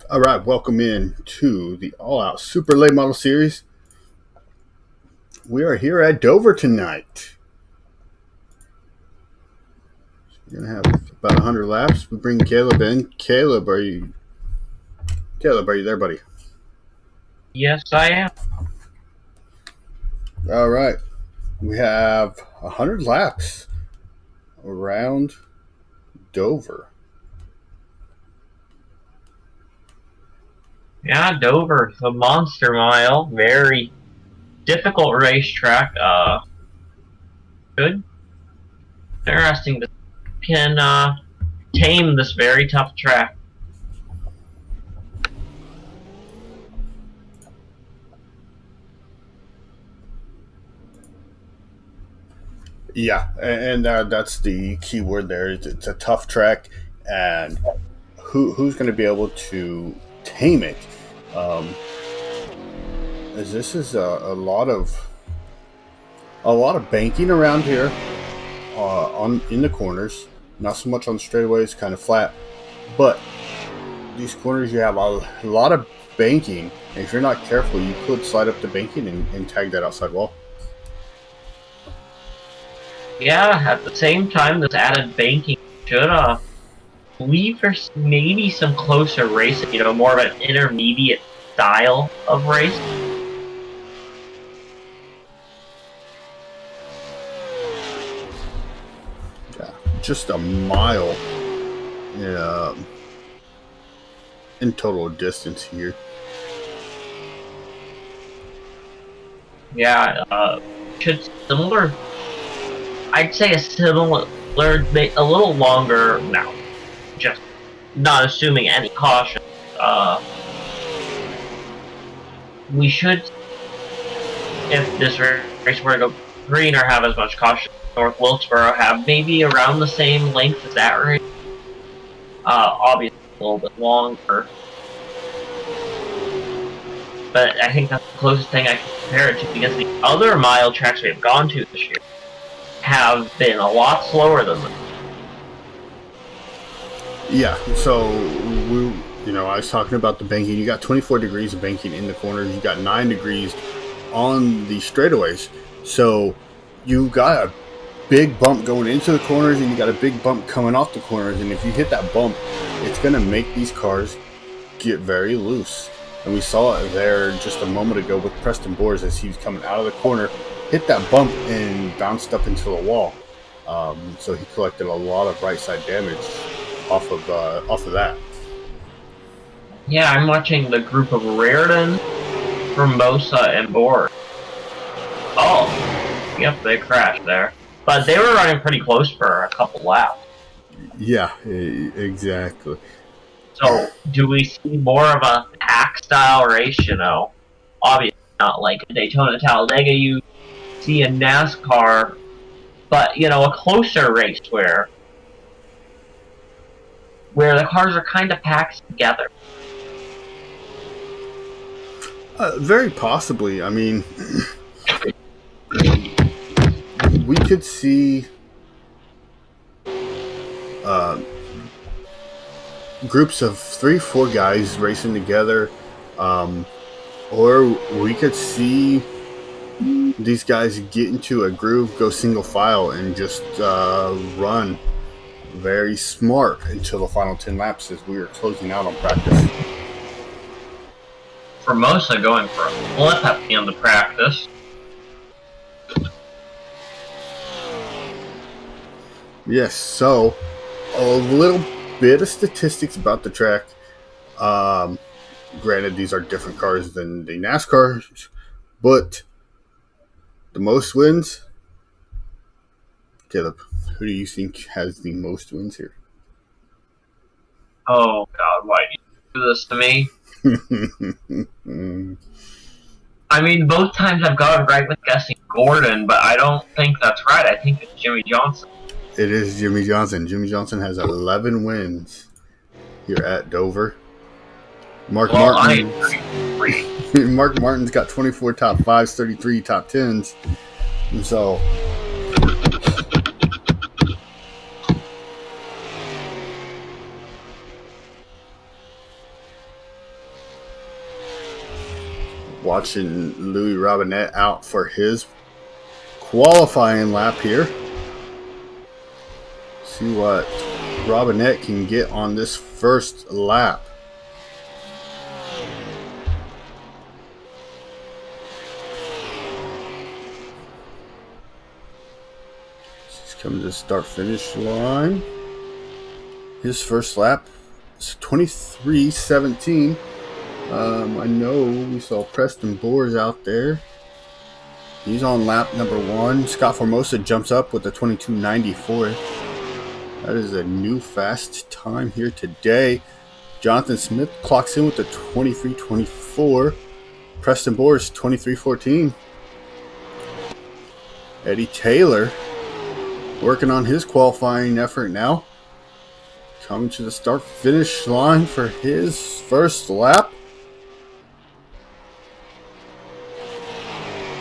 All right, welcome in to the All Out Super Late Model Series. We are here at Dover tonight. We're gonna have about 100 laps. We bring Caleb in. Caleb, are you there, buddy? Yes, I am. All right, we have 100 laps around Dover. Yeah, Dover, the Monster Mile, very difficult racetrack. Good, interesting. To can tame this very tough track. Yeah, and that's the key word there. It's a tough track, and who's going to be able to tame it? Um, as this is a lot of banking around here on in the corners. Not so much on straightaways, kind of flat, but these corners you have a lot of banking. And if you're not careful, you could slide up the banking and tag that outside wall. Yeah, at the same time, this added banking should leave for maybe some closer racing. More of an intermediate style of race. Yeah, just a mile. In total distance here. Yeah, should similar. I'd say a similar, a little longer now. Just not assuming any caution. We should, if this race were to go green or have as much caution, North Wilkesboro have maybe around the same length as that race. Obviously a little bit longer. But I think that's the closest thing I can compare it to, because the other mile tracks we have gone to this year have been a lot slower than this. Yeah, so I was talking about the banking. You got 24 degrees of banking in the corners. You got 9 degrees on the straightaways. So you got a big bump going into the corners, and you got a big bump coming off the corners. And if you hit that bump, it's going to make these cars get very loose. And we saw it there just a moment ago with Preston Boers as he was coming out of the corner, hit that bump and bounced up into the wall. So he collected a lot of right side damage off of that. Yeah, I'm watching the group of Raritan, Formosa, and Boer. Oh, yep, they crashed there. But they were running pretty close for a couple laps. Yeah, exactly. So, do we see more of a pack-style race? Obviously not like a Daytona Talladega you see in NASCAR, but, a closer race where the cars are kind of packed together. Very possibly. I mean, we could see groups of 3-4 guys racing together, or we could see these guys get into a groove, go single file, and just run very smart until the final 10 laps as we are closing out on practice. Formosa going for a flip at the end of practice. Yes, so a little bit of statistics about the track. Granted, these are different cars than the NASCAR, but the most wins Caleb, who do you think has the most wins here? Oh God, why do you do this to me? I mean, both times I've gone right with guessing Gordon, but I don't think that's right. I think it's Jimmy Johnson. It is Jimmy Johnson. Jimmy Johnson has 11 wins here at Dover. Mark Well, Martin. three. Mark Martin's got 24 top fives, 33 top tens. And so watching Louis Robinette out for his qualifying lap here. See what Robinette can get on this first lap. He's coming to the start-finish line. His first lap is 23:17. I know we saw Preston Boers out there. He's on lap number 1. Scott Formosa jumps up with the 22:94. That is a new fast time here today. Jonathan Smith clocks in with the 23:24. Preston Boers 23:14. Eddie Taylor working on his qualifying effort now. Coming to the start-finish line for his first lap.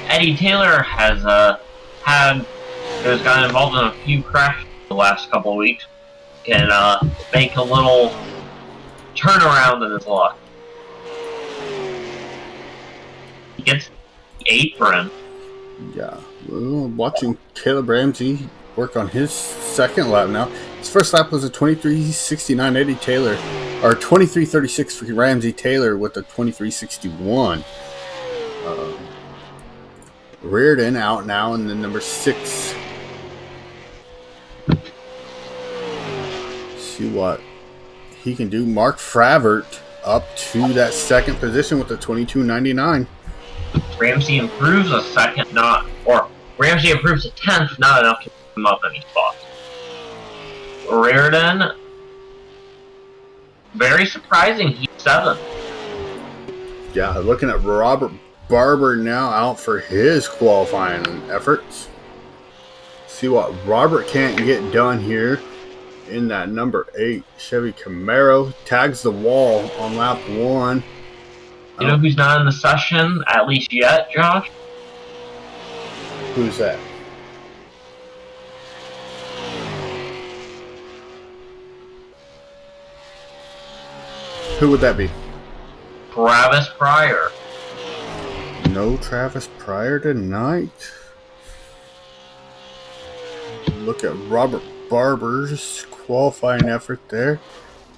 Eddie Taylor has gotten involved in a few crashes the last couple of weeks. Can make a little turnaround in his luck. He gets 8 for him. Yeah, well, watching Caleb Ramsey work on his second lap now. His first lap was a 23:69 Eddie Taylor, or 23:36 for Ramsey. Taylor with a 23:61. Reardon out now in the number 6. See what he can do. Mark Fravert up to that second position with a 22:99. Ramsey improves a second, Ramsey improves a 10th, not enough to put him up any spot. Reardon, very surprising, he's 7th. Yeah, looking at Robert Barber now out for his qualifying efforts. See what Robert can't get done here in that number 8 Chevy Camaro. Tags the wall on lap 1. You know who's not in the session, at least yet, Josh? Who's that? Who would that be? Travis Pryor. No Travis Pryor tonight. Look at Robert Barber's qualifying effort there.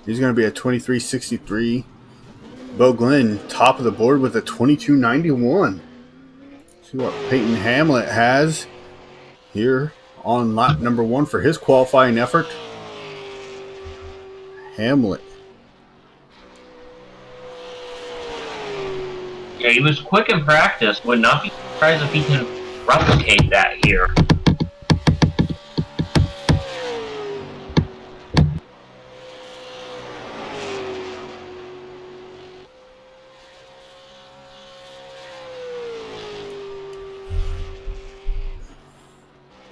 He's going to be at 23:63. Bo Glenn, top of the board with a 22:91. See what Peyton Hamlet has here on lap number 1 for his qualifying effort. Hamlet. Yeah, he was quick in practice. Would not be surprised if he can replicate that here.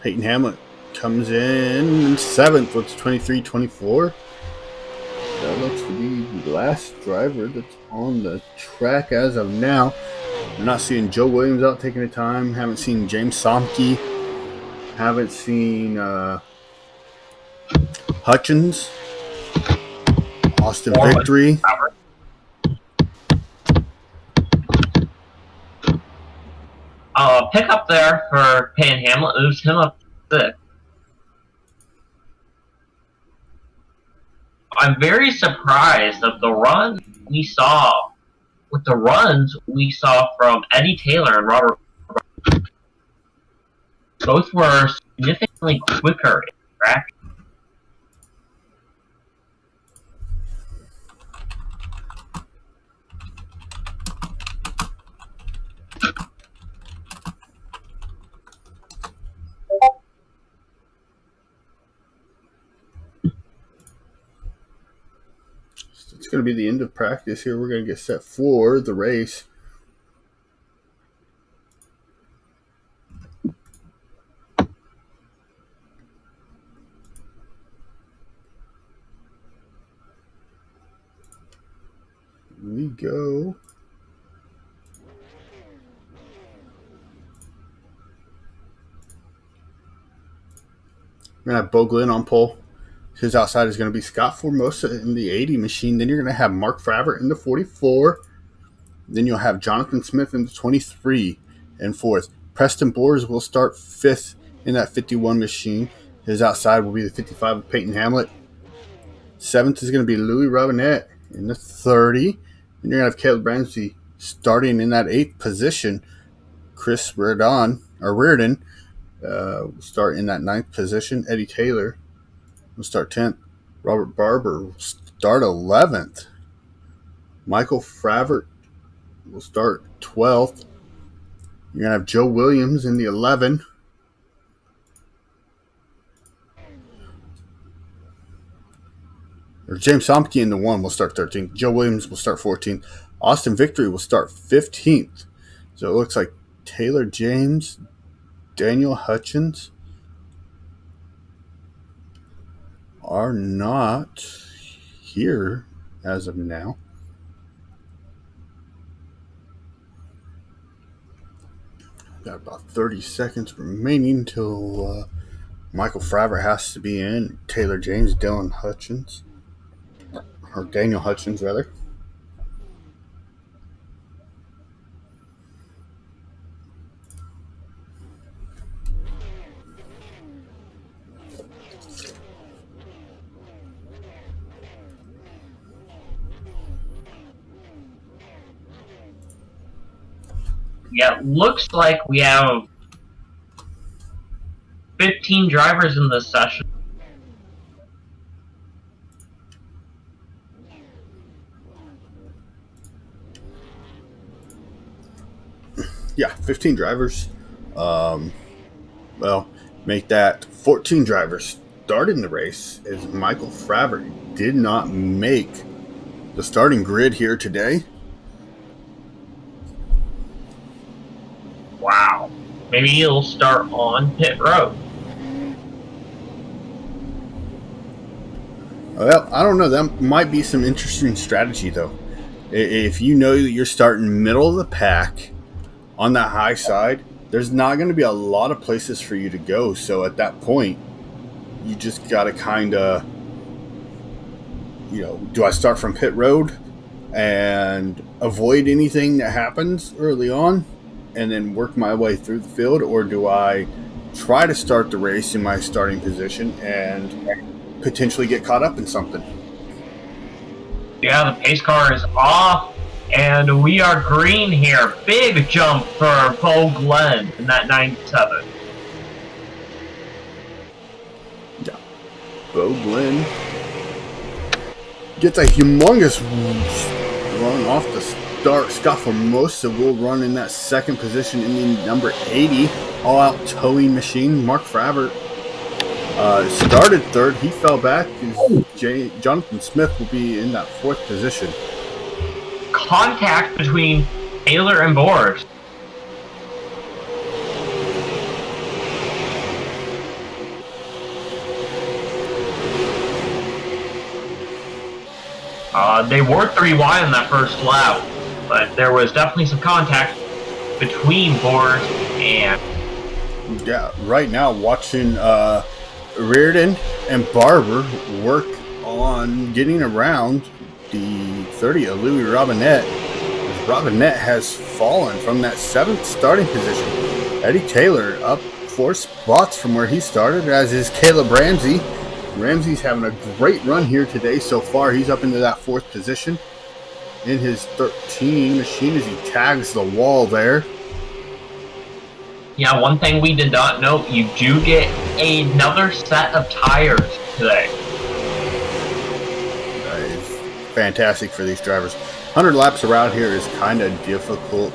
Peyton Hamlet comes in 7th with 23:24. That looks to be the last driver that's on the track as of now. I'm not seeing Joe Williams out taking the time. Haven't seen James Somke. Haven't seen Hutchins. Austin Victory. Pick up there for Peyton Hamlet, moves him up to 6. I'm very surprised that the runs we saw from Eddie Taylor and Robert, both were significantly quicker in track. going to be the end of practice here. We're going to get set for the race. We go. We're going to have Bo Glenn on pole. His outside is going to be Scott Formosa in the 80 machine. Then you're going to have Mark Fravert in the 44. Then you'll have Jonathan Smith in the 23 and fourth. Preston Boers will start fifth in that 51 machine. His outside will be the 55 of Peyton Hamlet. Seventh is going to be Louis Robinette in the 30. Then you're going to have Caleb Ramsey starting in that 8th position. Chris Reardon will start in that 9th position. Eddie Taylor will start 10th. Robert Barber will start 11th. Michael Fravert will start 12th. You're going to have Joe Williams in the 11. Or James Somke in the 1 will start 13th. Joe Williams will start 14th. Austin Victory will start 15th. So it looks like Taylor James, Daniel Hutchins are not here as of now. Got about 30 seconds remaining until Michael Fravert has to be in. Taylor James, Dylan Hutchins, or Daniel Hutchins, rather. Yeah, it looks like we have 15 drivers in this session. Yeah, 15 drivers. Well, make that 14 drivers starting the race, as Michael Fravert did not make the starting grid here today. Wow. Maybe he'll start on pit road. Well, I don't know. That might be some interesting strategy, though. If you know that you're starting middle of the pack on that high side, there's not going to be a lot of places for you to go. So at that point, you just got to kind of, do I start from pit road and avoid anything that happens early on and then work my way through the field? Or do I try to start the race in my starting position and potentially get caught up in something? Yeah, the pace car is off, and we are green here. Big jump for Bo Glenn in that 97. Yeah. Bo Glenn gets a humongous run off the start. Scott Formosa will run in that second position in the number 80 all-out towing machine. Mark Fravert started third. He fell back. Jonathan Smith will be in that 4th position. Contact between Taylor and Boers. They were 3 wide on that first lap, but there was definitely some contact between Boers and... Yeah, right now watching Reardon and Barber work on getting around the 30 of Louis Robinette. Robinette has fallen from that 7th starting position. Eddie Taylor up 4 spots from where he started, as is Caleb Ramsey. Ramsey's having a great run here today so far. He's up into that 4th position in his 13 machine as he tags the wall there. Yeah, one thing we did not know, you do get another set of tires today. That is fantastic for these drivers. 100 laps around here is kind of difficult.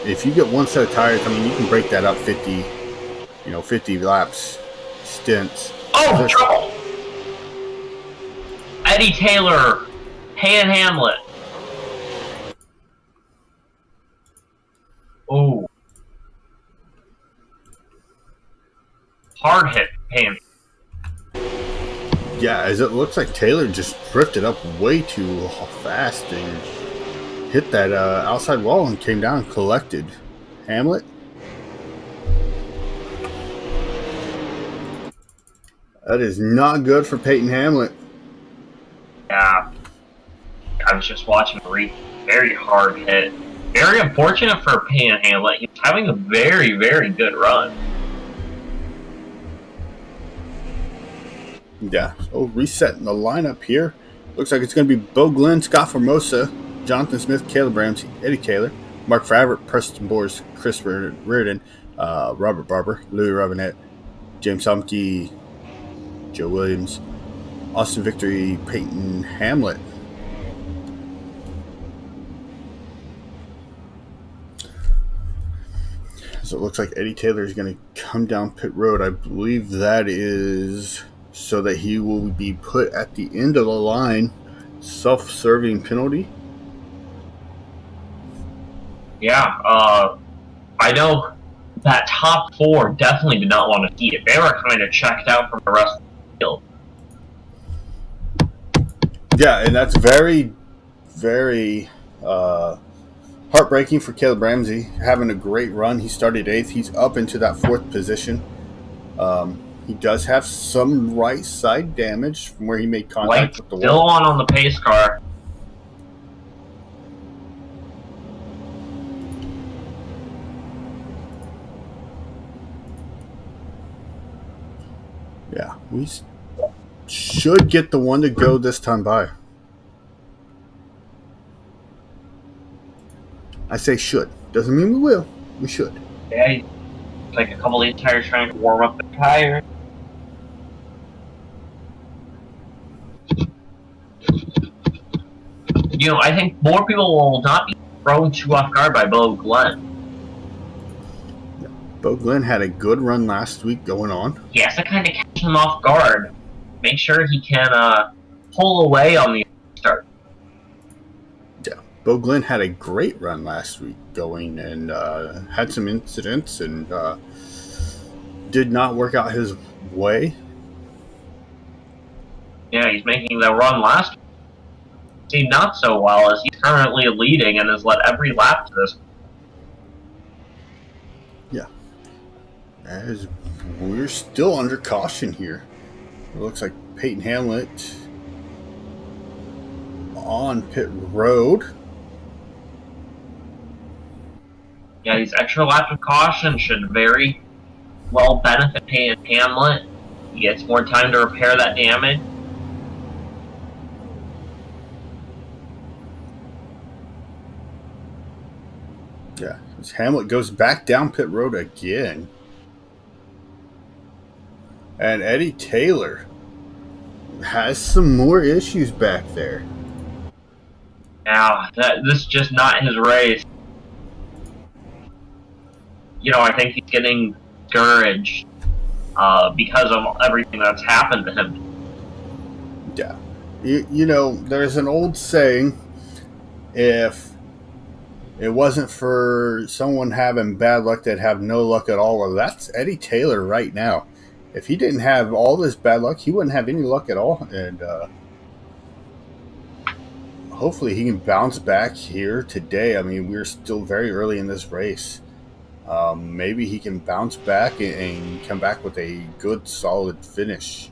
If you get one set of tires, you can break that up 50 laps stints. Oh, trouble! Eddie Taylor Payne Hamlet. Oh, hard hit Payne. Yeah, as it looks like Taylor just drifted up way too fast and hit that outside wall and came down and collected. Hamlet? That is not good for Peyton Hamlet. Yeah, I was just watching the replay. Very hard hit. Very unfortunate for Payne Hamlet. He's having a very, very good run. Yeah, so resetting the lineup here. Looks like it's going to be Bo Glenn, Scott Formosa, Jonathan Smith, Caleb Ramsey, Eddie Taylor, Mark Favret, Preston Boers, Chris Reardon, Robert Barber, Louis Robinette, James Humke, Joe Williams, Austin Victory, Peyton Hamlet. So it looks like Eddie Taylor is going to come down pit road. I believe that is so that he will be put at the end of the line. Self-serving penalty. Yeah, I know that top four definitely did not want to see it. They were kind of checked out from the rest of the field. Yeah, and that's very, very heartbreaking for Caleb Ramsey. Having a great run. He started 8th. He's up into that 4th position. He does have some right side damage from where he made contact with the still wall. on the pace car. Yeah, we should get the one to go this time by. I say should. Doesn't mean we will. We should. Yeah, like a couple of these tires trying to warm up the tire. You know, I think more people will not be thrown too off guard by Bo Glenn. Bo Glenn had a good run last week going on. He has to kind of catch him off guard. Make sure he can pull away on the start. Yeah, Bo Glenn had a great run last week going and had some incidents and did not work out his way. Yeah, he's making the run last week seem not so well as he's currently leading and has led every lap to this. Yeah. As we're still under caution here. It looks like Peyton Hamlet on pit road. Yeah, these extra laps of caution should very well benefit Payne Hamlet. He gets more time to repair that damage. Yeah, as Hamlet goes back down pit road again. And Eddie Taylor has some more issues back there. Now, this is just not his race. You know, I think he's getting discouraged because of everything that's happened to him. Yeah. You know, there's an old saying, if it wasn't for someone having bad luck, they'd have no luck at all. Well, that's Eddie Taylor right now. If he didn't have all this bad luck, he wouldn't have any luck at all. And hopefully he can bounce back here today. I mean, we're still very early in this race. Maybe he can bounce back and come back with a good, solid finish.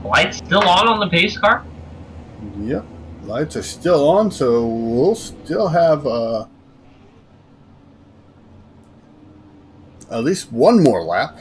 Lights still on the pace car? Yep, lights are still on, so we'll still have at least one more lap.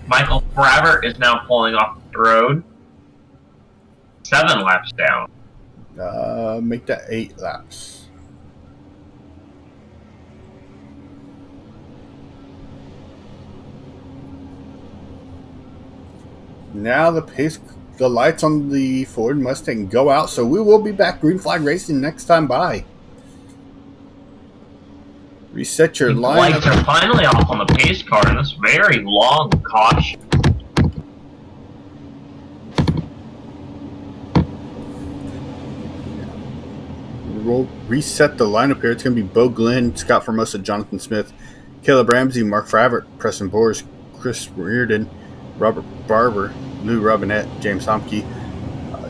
Michael Fravert is now pulling off the road. 7 laps down. Make that 8 laps. Now the lights on the Ford Mustang go out, so we will be back green flag racing next time by. Reset your line. Lights are finally off on the pace car in this very long caution. We'll reset the lineup here. It's going to be Bo Glenn, Scott Formosa, Jonathan Smith, Caleb Ramsey, Mark Fravert, Preston Boers, Chris Reardon, Robert Barber, Lou Robinette, James Homke,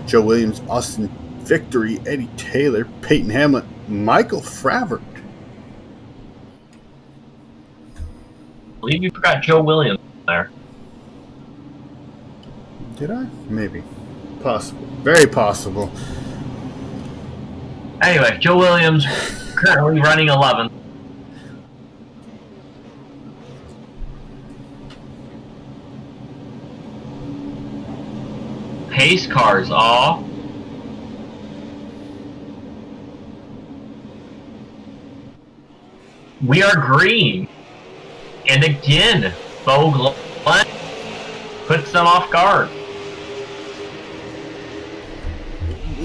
Joe Williams, Austin Victory, Eddie Taylor, Peyton Hamlet, Michael Fravert. I believe you forgot Joe Williams there. Did I? Maybe. Possible. Very possible. Anyway, Joe Williams currently running 11th. Pace cars off. We are green. And again, Bo Glenn puts them off guard.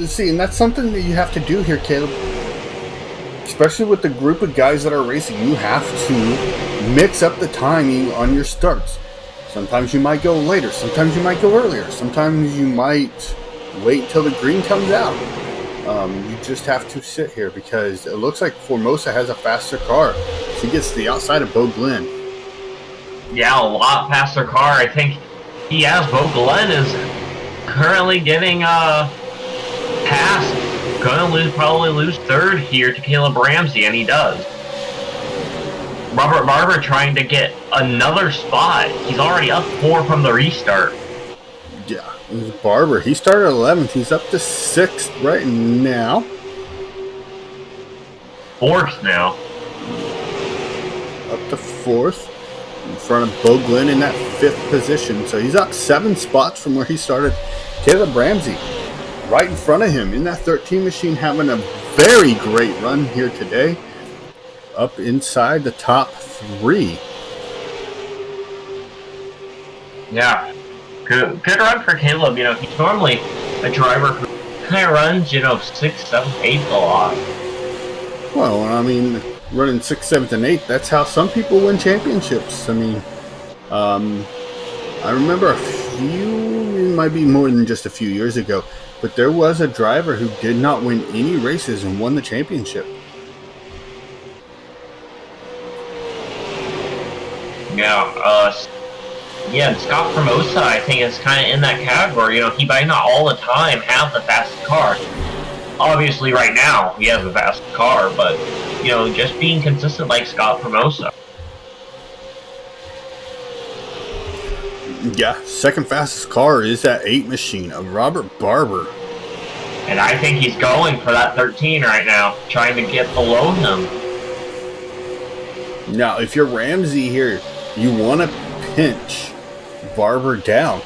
See, and that's something that you have to do here, Caleb. Especially with the group of guys that are racing, you have to mix up the timing on your starts. Sometimes you might go later, sometimes you might go earlier, sometimes you might wait till the green comes out. You just have to sit here because it looks like Formosa has a faster car. She gets to the outside of Bo Glenn. Yeah, a lot faster car. I think he has. Bo Glenn is currently getting past. Gonna probably lose third here to Caleb Ramsey, and he does. Robert Barber trying to get another spot. He's already up 4 from the restart. Yeah, it was Barber. He started 11th. He's up to 6th right now. 4th now. Up to 4th. In front of Bo Glenn in that 5th position. So he's up 7 spots from where he started. Caleb Ramsey right in front of him in that 13 machine, having a very great run here today. Up inside the top 3. Yeah. Good run for Caleb. You know, he's normally a driver who kind of runs, 6th, 7th, 8th a lot. Well, I mean, running 6th, 7th, and 8th, that's how some people win championships. I mean, I remember it might be more than just a few years ago, but there was a driver who did not win any races and won the championship. Yeah, Scott Formosa, I think, is kind of in that category. He might not all the time have the fastest car. Obviously, right now, he has the fastest car, but, just being consistent like Scott Formosa. Yeah, second fastest car is that 8 machine of Robert Barber. And I think he's going for that 13 right now, trying to get below him. Now, if you're Ramsey here, you want to pinch Barber down.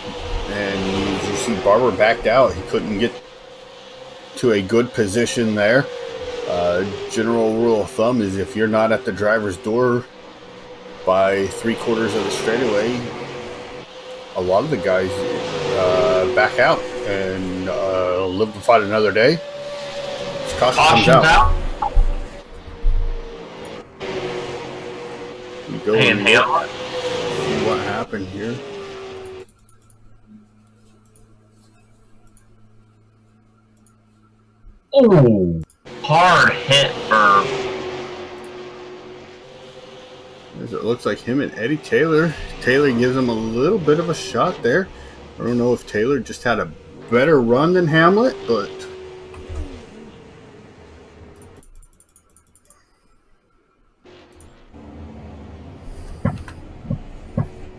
And as you see, Barber backed out. He couldn't get to a good position there. General rule of thumb is if you're not at the driver's door by 3/4 of the straightaway, a lot of the guys back out and live to fight another day. Caution comes out. You go and see what happened here. Ooh, hard hit for. As it looks like him and Eddie Taylor. Taylor gives him a little bit of a shot there. I don't know if Taylor just had a better run than Hamlet, but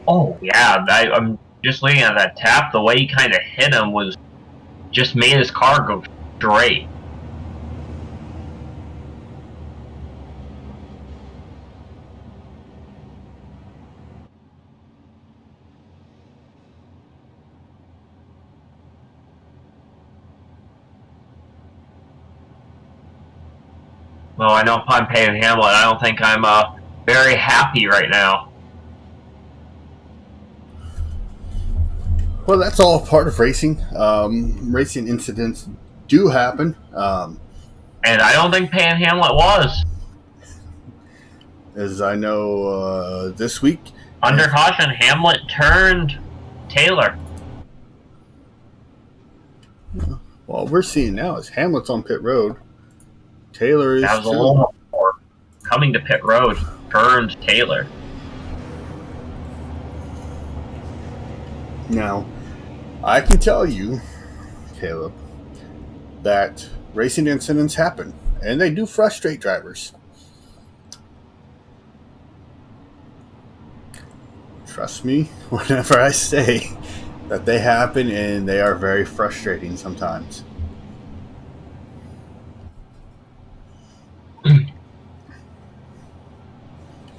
Oh yeah, I'm just looking at that tap. The way he kind of hit him was just made his car go straight. Well, I know if I'm paying Hamlet, I don't think I'm very happy right now. Well, that's all part of racing. Racing incidents do happen. And I don't think paying Hamlet was. As I know, this week, Under caution, Hamlet turned Taylor. what we're seeing now is Hamlet's on pit road. Taylor is That was a too. little more. Coming to pit road, turned Taylor. Now, I can tell you, Caleb, that racing incidents happen, and they do frustrate drivers. Trust me whenever I say that they happen, and they are very frustrating sometimes.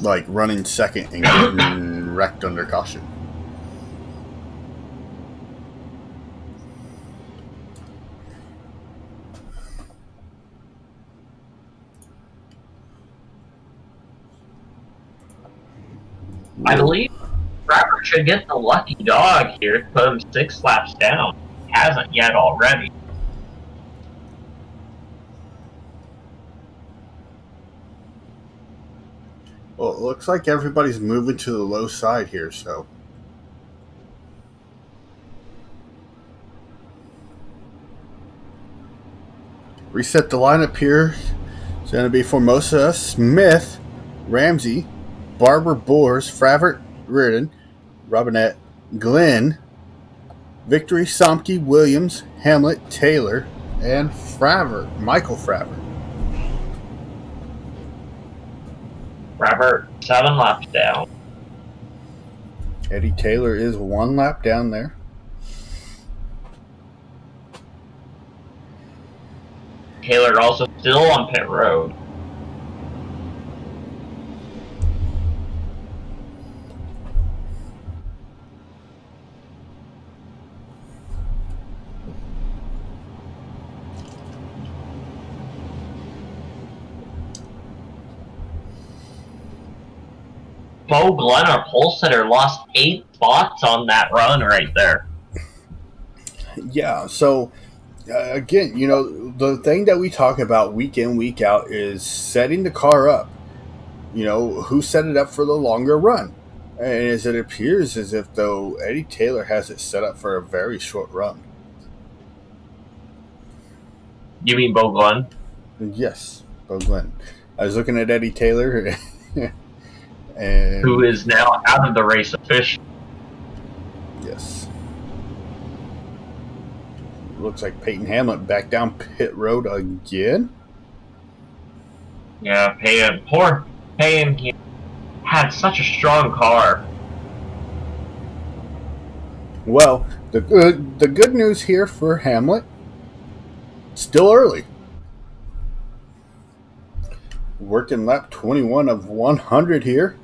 Like running second and getting wrecked under caution. I believe Robert should get the lucky dog here to put him 6 laps down. He hasn't yet already. Well, it looks like everybody's moving to the low side here, so. Reset the lineup here. It's going to be Formosa, Smith, Ramsey, Barber, Boers, Fravert, Reardon, Robinette, Glenn, Victory, Somke, Williams, Hamlet, Taylor, and Fravert, Michael Fravert. Robert, 7 laps down. Eddie Taylor is 1 lap down there. Taylor also still on pit road. Bo Glenn, our pole sitter, lost 8 spots on that run right there. Yeah, so again, you know, the thing that we talk about week in, week out is setting the car up. You know, who set it up for the longer run? And as it appears as if, though, Eddie Taylor has it set up for a very short run. You mean Bo Glenn? Yes, Bo Glenn. I was looking at Eddie Taylor, and who is now out of the race officially. Yes. Looks like Peyton Hamlet back down pit road again. Yeah, poor Payne. He had such a strong car. Well, the good news here for Hamlet, still early. Working lap 21 of 100 here.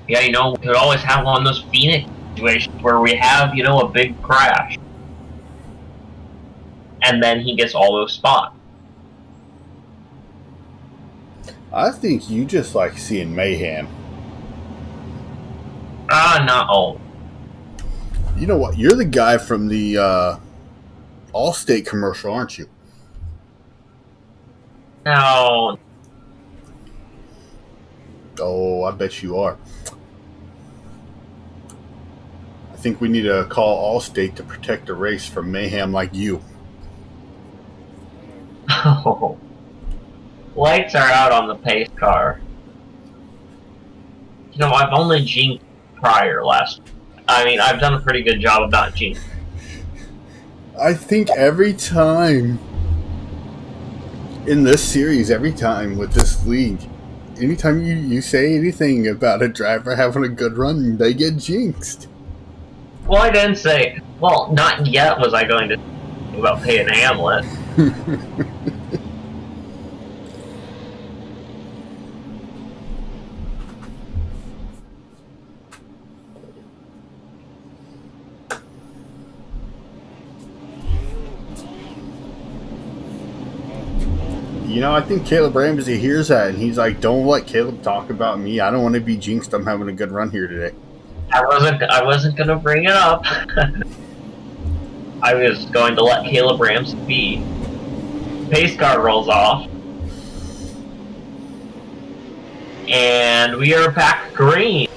Yeah, you know, we could always have one of those Phoenix situations where we have, you know, a big crash. And then he gets all those spots. I think you just like seeing mayhem. Not all. You know what? You're the guy from the Allstate commercial, aren't you? No. Oh, I bet you are. I think we need to call Allstate to protect the race from mayhem like you. Oh. Lights are out on the pace car. You know, I've only jinxed prior last. I mean, I've done a pretty good job of not jinxing. I think every time in this series, every time with this league, anytime you say anything about a driver having a good run, they get jinxed. Well, I didn't say. Well, not yet was I going to talk about Peyton Hamlet. I think Caleb Ramsey hears that and he's like, "Don't let Caleb talk about me. I don't want to be jinxed. I'm having a good run here today." I wasn't gonna bring it up. I was going to let Caleb Ramsey be. Pace car rolls off. And we are back green.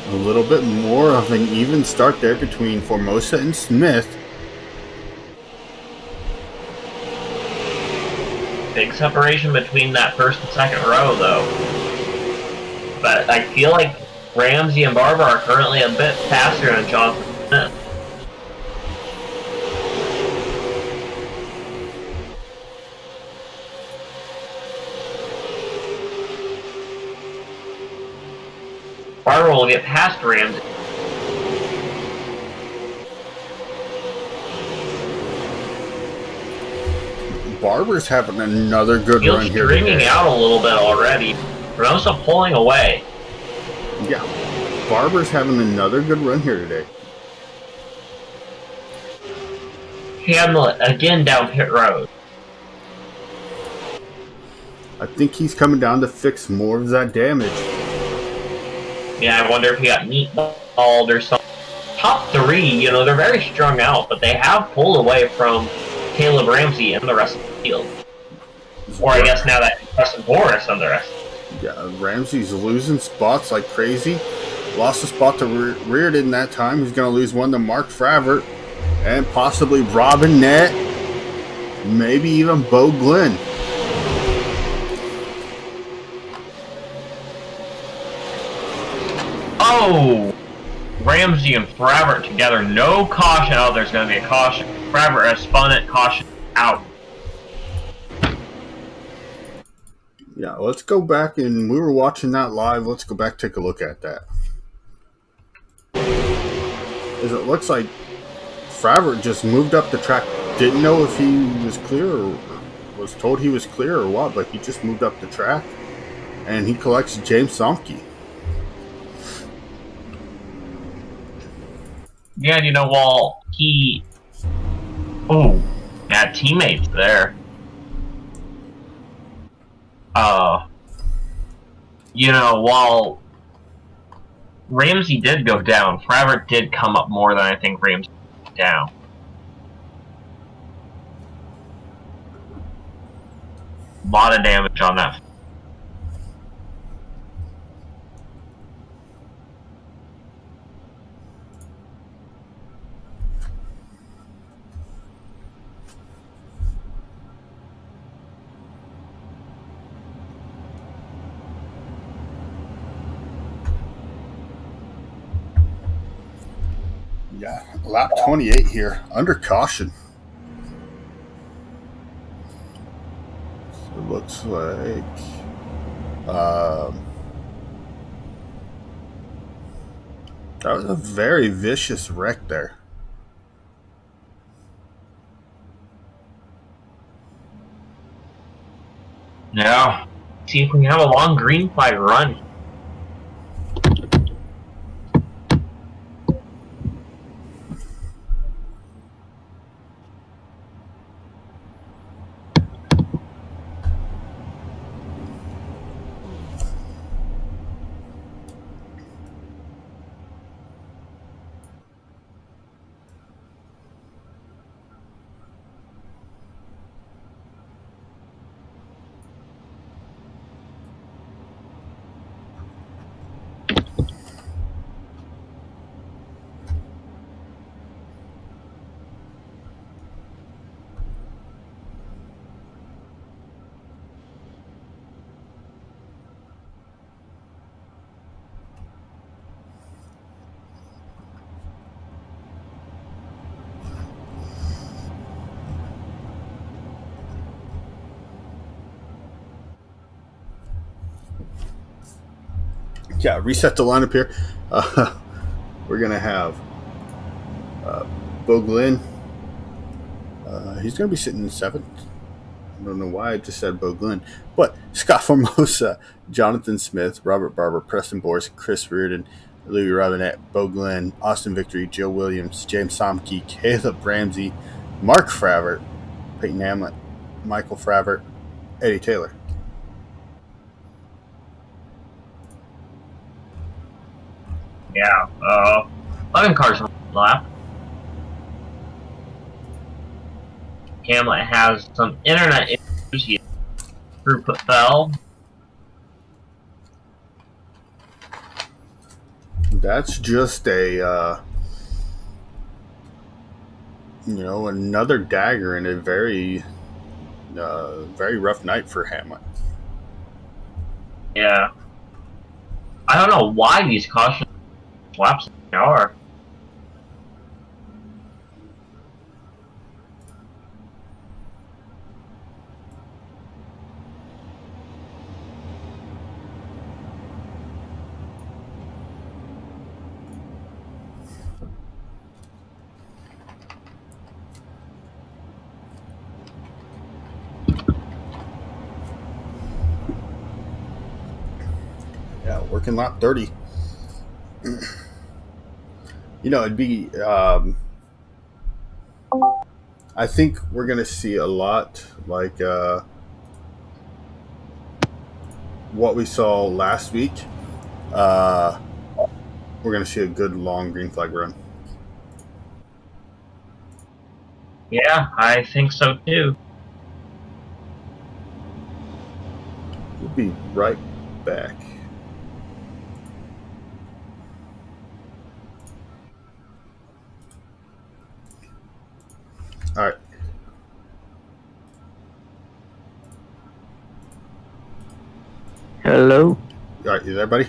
A little bit more of an even start there between Formosa and Smith. Big separation between that first and second row, though. But I feel like Ramsey and Barber are currently a bit faster than Jonathan Smith. Barber will get past Ramsey. Barber's having another good He's run here. stringing out a little bit already. Renosa pulling away. Yeah, Barber's having another good run here today. Hamlet again down pit road. I think he's coming down to fix more of that damage. Yeah, I wonder if he got meatballed or something. Top three, they're very strung out, but they have pulled away from Caleb Ramsey and the rest of the field. Or I guess now that Preston Boris and the rest. Yeah, Ramsey's losing spots like crazy. Lost a spot to Reardon that time. He's going to lose one to Mark Fravert. And possibly Robin Nett. Maybe even Bo Glenn. Oh! Ramsey and Fravert together. No caution. Oh, there's going to be a caution. Fravert has spun it. Caution out. Yeah, let's go back, and we were watching that live. Let's go back, take a look at that. As it looks like Fravert just moved up the track. Didn't know if he was clear or was told he was clear or what, but he just moved up the track, and he collects James Somke. Yeah, while he... Oh, had teammates there. While Ramsey did go down, Fravert did come up more than I think Ramsey went down. A lot of damage on that. Yeah, lap 28 here, under caution. So it looks like that was a very vicious wreck there. Yeah. See if we can have a long green flag run. Yeah, reset the lineup here. We're going to have Bo Glenn. He's going to be sitting in 7th. I don't know why I just said Bo Glenn. But Scott Formosa, Jonathan Smith, Robert Barber, Preston Boris, Chris Reardon, Louis Robinette, Bo Glenn, Austin Victory, Joe Williams, James Somke, Caleb Ramsey, Mark Fravert, Peyton Hamlet, Michael Fravert, Eddie Taylor. Yeah, 11 cars on the lap. Hamlet has some internet issues. Throughput fell. That's just a another dagger in a very rough night for Hamlet. Yeah. I don't know why these caution laps are. Yeah, working lap 30. It'd be. I think we're gonna see a lot like what we saw last week. We're gonna see a good long green flag run. Yeah, I think so too. We'll be right back. All right. Hello? All right, you there, buddy?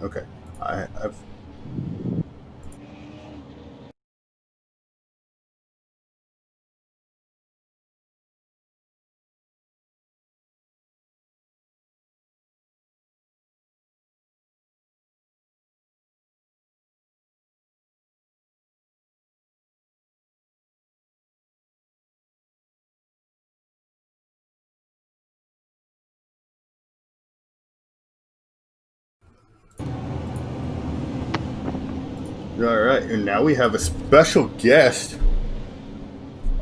Okay. I've all right, and now we have a special guest,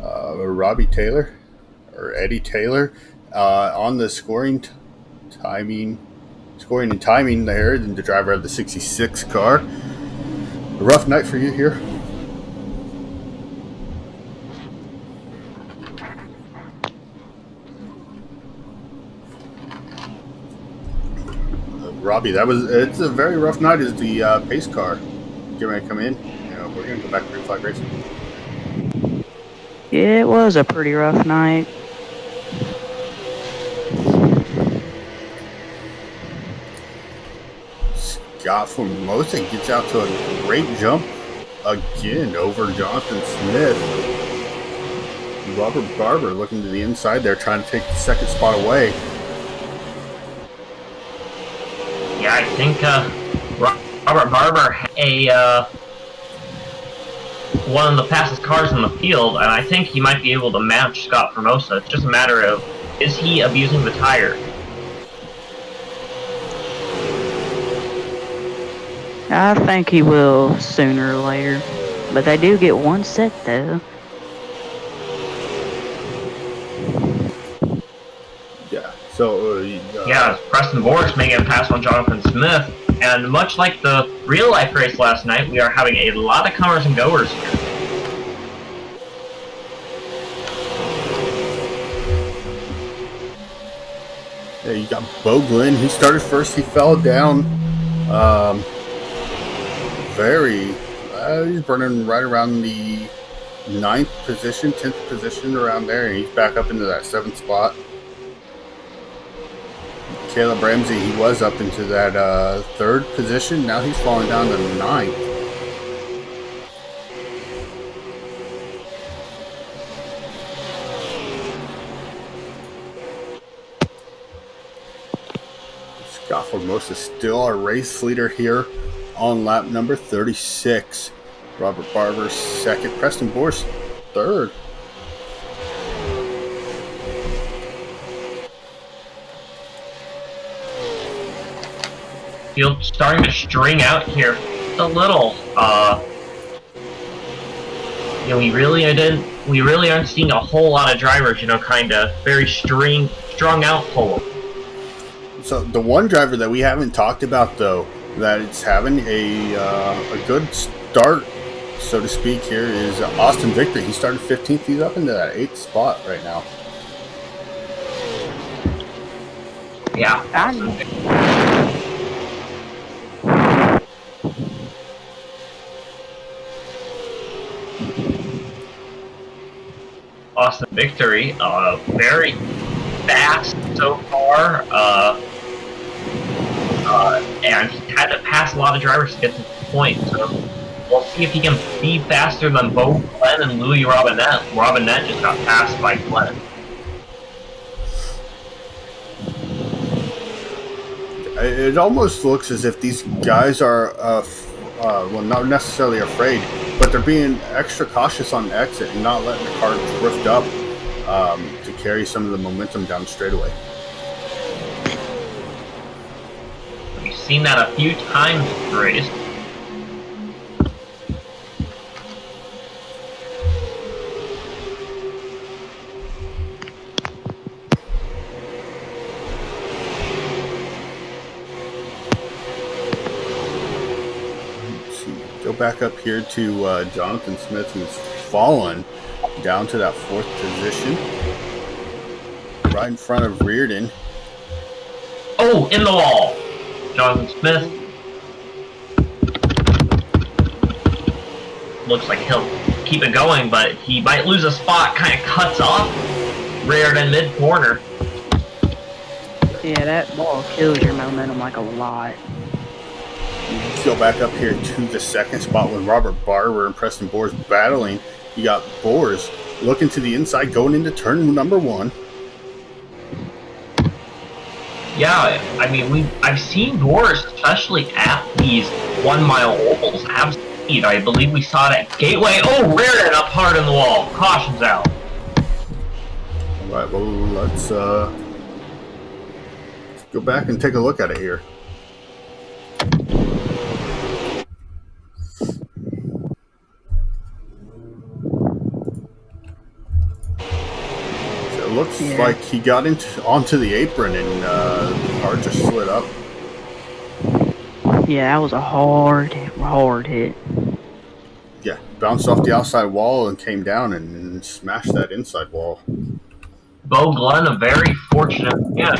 Robbie Taylor or Eddie Taylor, on the scoring and timing there, the driver of the 66 car. A rough night for you here. Robbie, it's a very rough night as the pace car getting ready to come in. We're going to go back to green flag racing. Yeah, it was a pretty rough night. Scott Formosa gets out to a great jump again over Jonathan Smith. Robert Barber looking to the inside there, trying to take the second spot away. Yeah, I think Robert Barber had one of the fastest cars in the field, and I think he might be able to match Scott Formosa. It's just a matter of, is he abusing the tire? I think he will sooner or later. But they do get one set, though. Yeah, so... yeah, Preston Boris making a pass on Jonathan Smith, and much like the real-life race last night, we are having a lot of comers and goers here. Yeah, you got Bo Glenn. He started first. He fell down. He's burning right around the 9th position, 10th position around there, and he's back up into that 7th spot. Caleb Ramsey, he was up into that 3rd position. Now he's falling down to 9th. Scott Formosa still our race leader here on lap number 36. Robert Barber second. Preston Boris third. Field starting to string out here a little. We really didn't we really aren't seeing a whole lot of drivers, kind of very strung out pull. So the one driver that we haven't talked about, though, that it's having a good start, so to speak, here is Austin Victory. He started 15th. He's up into that 8th spot right now. Yeah. Austin Victory, very fast so far, and he had to pass a lot of drivers to get to this point, so we'll see if he can be faster than Bo Glenn and Louis Robinette. Robinette just got passed by Glenn. It almost looks as if these guys are, well, not necessarily afraid, but they're being extra cautious on exit and not letting the car drift up to carry some of the momentum down straightaway. We've seen that a few times in the race. Go back up here to Jonathan Smith, who's fallen down to that 4th position, right in front of Reardon. Oh, in the wall! Jonathan Smith. Looks like he'll keep it going, but he might lose a spot, kind of cuts off Reardon mid-corner. Yeah, that ball kills your momentum like a lot. Go back up here to the 2nd spot with Robert Barber and Preston Boers battling. You got Boers looking to the inside, going into turn number 1. Yeah, I mean, I've seen Boers, especially at these 1 mile ovals, have speed. I believe we saw it at Gateway. Oh, Reardon up hard in the wall. Caution's out. All right, well, let's go back and take a look at it here. It looks like he got onto the apron and the car just slid up. Yeah, that was a hard hit. Yeah, bounced off the outside wall and came down and smashed that inside wall. Bo Glenn, a very fortunate man.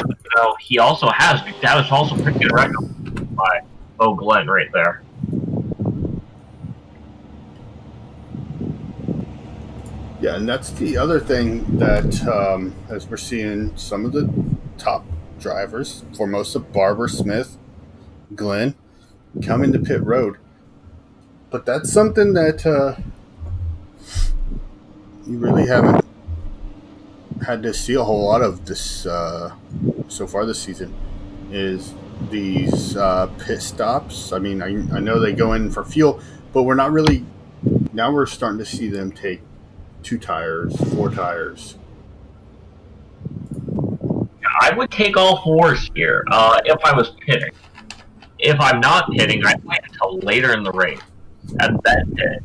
He also has, that was also pretty good record by Bo Glenn right there. Yeah, and that's the other thing that, as we're seeing some of the top drivers, for most of Barber, Smith, Glenn, come into pit road. But that's something that you really haven't had to see a whole lot of this so far this season, is these pit stops. I mean, I know they go in for fuel, but we're not really, now we're starting to see them take 2 tires, 4 tires. I would take all 4s here if I was pitting. If I'm not pitting, I'd wait until later in the race and then pit,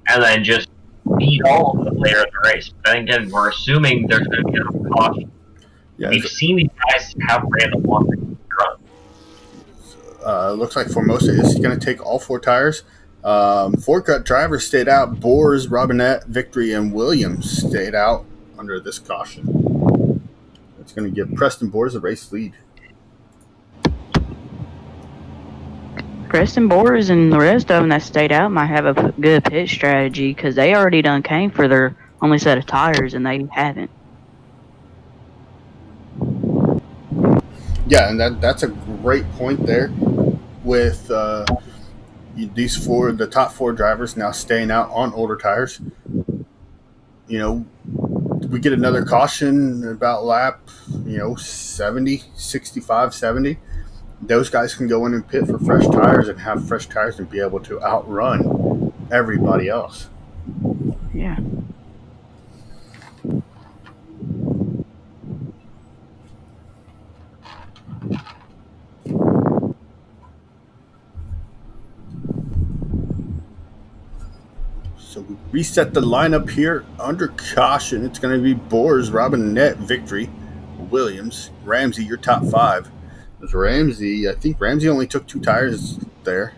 and then just beat all of them later in the race. But then again, we're assuming there's going to be enough caution. Yeah, We've seen these guys have random one run. looks like Formosa is going to take all 4 tires. 4 cut drivers stayed out. Boers, Robinette, Victory, and Williams stayed out under this caution. It's going to give Preston Boers a race lead. Preston Boers and the rest of them that stayed out might have a good pit strategy because they already done came for their only set of tires and they haven't. Yeah, and that's a great point there with the top 4 drivers now staying out on older tires. You know, we get another caution about lap, 70, 65, 70. Those guys can go in and pit for fresh tires and have fresh tires and be able to outrun everybody else. Yeah. So we reset the lineup here under caution. It's going to be Boers, Robinette, Victory, Williams, Ramsey, your top 5. There's Ramsey. I think Ramsey only took 2 tires there.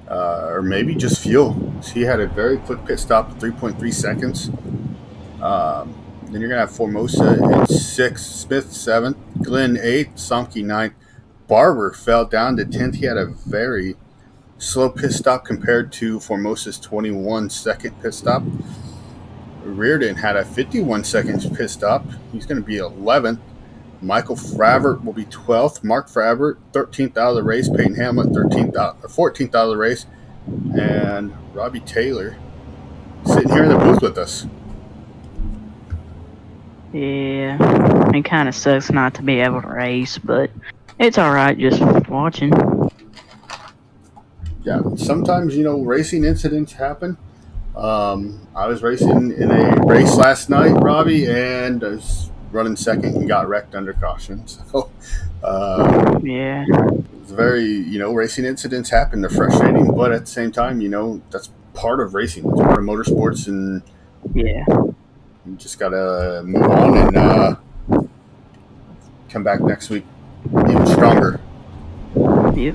Or maybe just fuel. He had a very quick pit stop, 3.3 seconds. Then you're going to have Formosa in 6th, Smith 7th, Glenn 8th, Somke 9th. Barber fell down to 10th. He had a very slow pit stop compared to Formosa's 21-second pit stop. Reardon had a 51-second pit stop. He's going to be 11th. Michael Fravert will be 12th. Mark Fravert, 13th out of the race. Peyton Hamlet, 14th out of the race. And Robbie Taylor sitting here in the booth with us. Yeah, it kind of sucks not to be able to race, but it's alright just watching. Yeah, sometimes, racing incidents happen. I was racing in a race last night, Robbie, and I was running second and got wrecked under caution. So, yeah. It's very, racing incidents happen. They're frustrating, but at the same time, that's part of racing. It's part of motorsports, and yeah, you just got to move on and come back next week even stronger. Yep.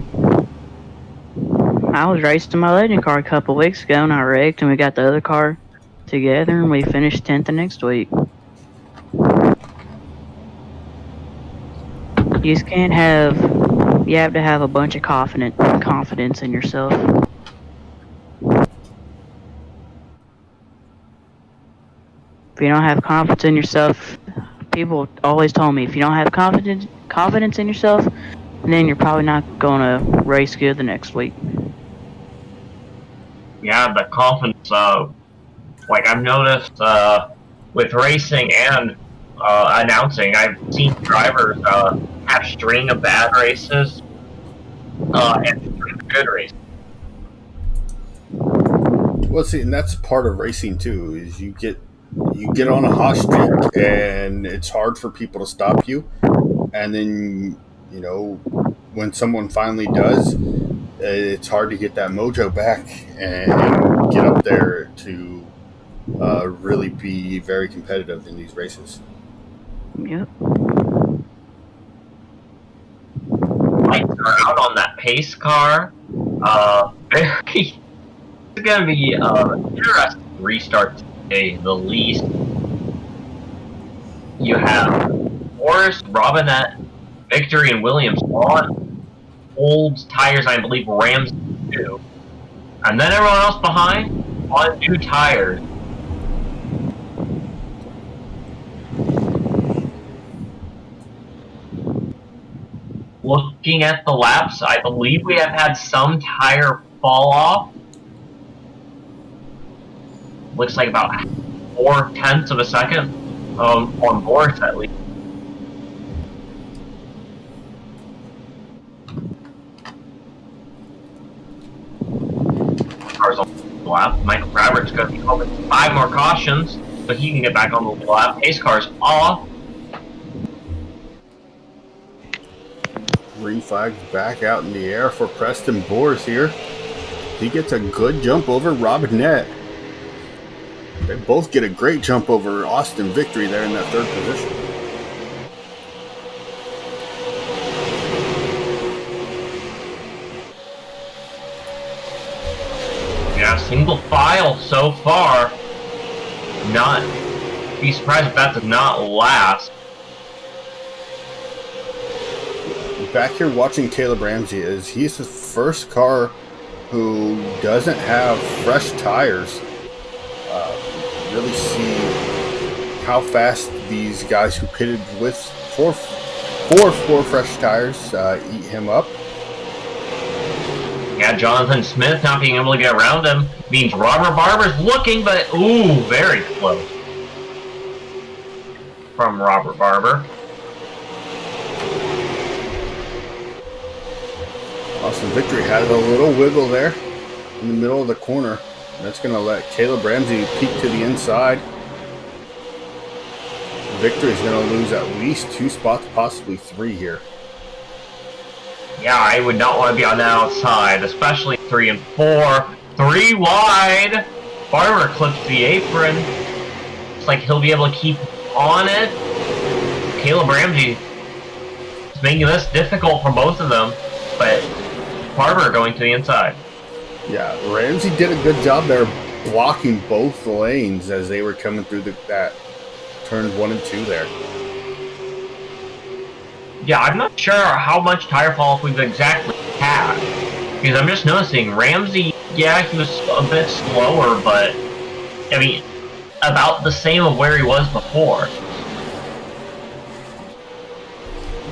I was racing my legend car a couple weeks ago, and I wrecked, and we got the other car together, and we finished 10th the next week. You just can't have. You have to have a bunch of confidence in yourself. If you don't have confidence in yourself, people always told me, if you don't have confidence in yourself, then you're probably not gonna race good the next week. Yeah, the confidence. Like I've noticed with racing and announcing, I've seen drivers have a string of bad races and string of good races. Well, see, and that's part of racing too. Is you get on a hot streak, and it's hard for people to stop you. And then, when someone finally does, it's hard to get that mojo back and get up there to really be very competitive in these races. Yep. Lights are out on that pace car. It's going to be interesting restart today, the least. You have Boris, Robinette, Victory, and Williams on old tires, I believe Rams do. And then everyone else behind on new tires. Looking at the laps, I believe we have had some tire fall off. Looks like about 0.4 of a second on Boris at least. Cars on the lap. Michael Fravert's going to be hoping 5 more cautions, but he can get back on the lap. Pace car's off. Green flag back out in the air for Preston Boers here. He gets a good jump over Robinette. They both get a great jump over Austin Victory there in that 3rd position. Yeah, single file so far. Not be surprised if that does not last. Back here watching Caleb Ramsey, is he's the first car who doesn't have fresh tires. Really see how fast these guys who pitted with four fresh tires eat him up. Yeah, Jonathan Smith not being able to get around him means Robert Barber's looking, but ooh, very close from Robert Barber. Austin Victory had a little wiggle there in the middle of the corner. That's going to let Caleb Ramsey peek to the inside. Victory's going to lose at least 2 spots, possibly 3 here. Yeah, I would not want to be on the outside, especially 3 and 4. 3 wide. Barber clips the apron. Looks like he'll be able to keep on it. Caleb Ramsey is making this difficult for both of them, but Barber going to the inside. Yeah, Ramsey did a good job there blocking both lanes as they were coming through that turns 1 and 2 there. Yeah, I'm not sure how much tire fall we've exactly had, because I'm just noticing Ramsey, yeah, he was a bit slower, but I mean, about the same of where he was before.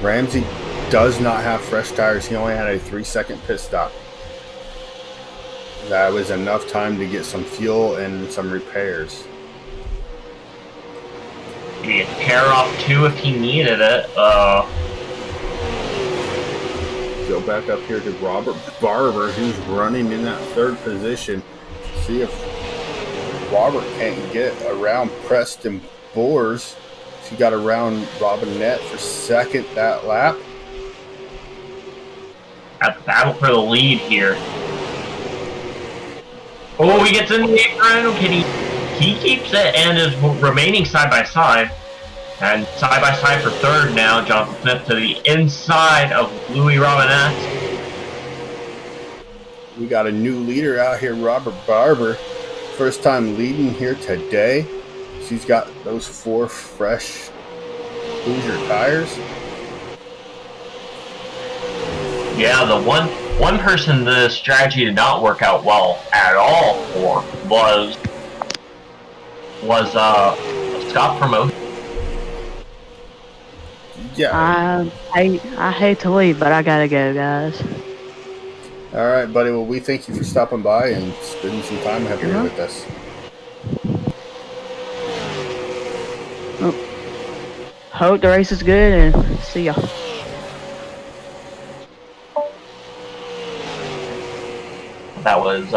Ramsey does not have fresh tires. He only had a 3-second pit stop. That was enough time to get some fuel and some repairs. He'd tear off 2 if he needed it. Go back up here to Robert Barber, who's running in that 3rd position. See if Robert can't get around Preston Boers. He got around Robinette for 2nd that lap. At the battle for the lead here. Oh, he gets in the apron. He keeps it and is remaining side by side. And side by side for 3rd now. Jonathan Smith to the inside of Louis Robinette. We got a new leader out here, Robert Barber. First time leading here today. She's got those 4 fresh Hoosier tires. Yeah, the one person the strategy did not work out well at all for was Scott Promotion. Yeah. I hate to leave, but I gotta go, guys. All right, buddy. Well, we thank you for stopping by and spending some time here with us. Hope the race is good, and see ya. That was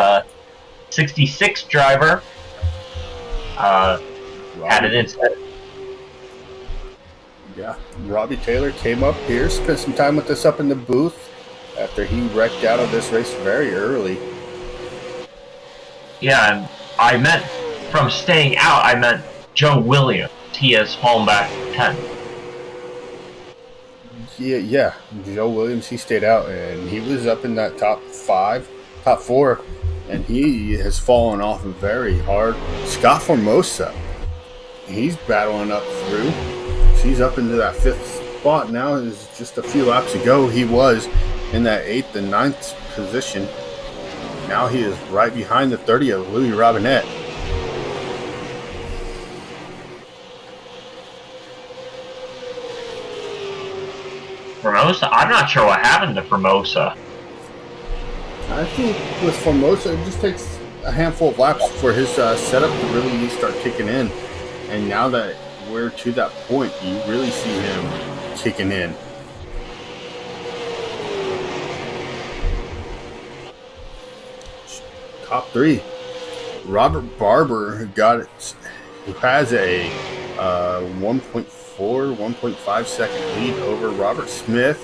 66 driver. Added instead. Yeah, Robbie Taylor came up here, spent some time with us up in the booth after he wrecked out of this race very early. Yeah, and I meant from staying out, I meant Joe Williams. He has fallen back to 10. Yeah, Joe Williams, he stayed out, and he was up in that top 4, and he has fallen off very hard. Scott Formosa, he's battling up through. He's up into that 5th spot now. Is just a few laps ago he was in that 8th and 9th position. Now he is right behind the 30 of Louis Robinette. Formosa? I'm not sure what happened to Formosa. I think with Formosa, it just takes a handful of laps for his setup to really start kicking in. And now that we're to that point, you really see him kicking in. Top 3. Robert Barber, who has a 1.5 second lead over Robert Smith.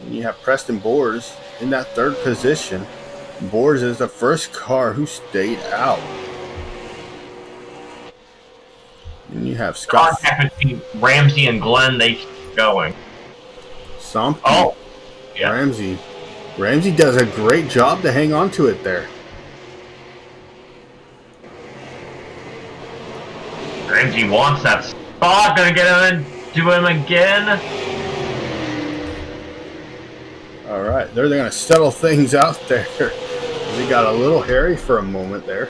And you have Preston Boers in that 3rd position. Boers is the first car who stayed out. And you have Scott. Contact between Ramsey and Glenn, they keep going. Something. Oh, yeah. Ramsey does a great job to hang on to it there. Ramsey wants that spot. Gonna get him into him again. All right, they're going to settle things out there. They got a little hairy for a moment there.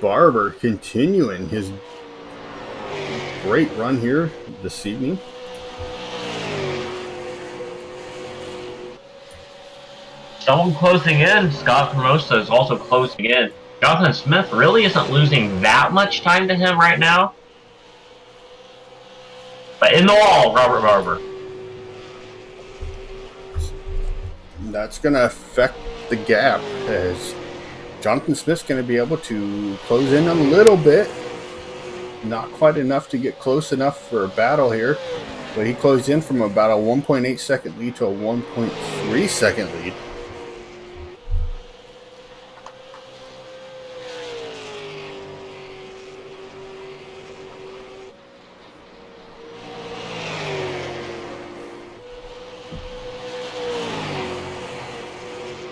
Barber continuing his great run here this evening. Someone closing in. Scott Formosa is also closing in. Jonathan Smith really isn't losing that much time to him right now. But in the wall, Robert Barber. That's going to affect the gap as Jonathan Smith's going to be able to close in a little bit. Not quite enough to get close enough for a battle here, but he closed in from about a 1.8 second lead to a 1.3 second lead.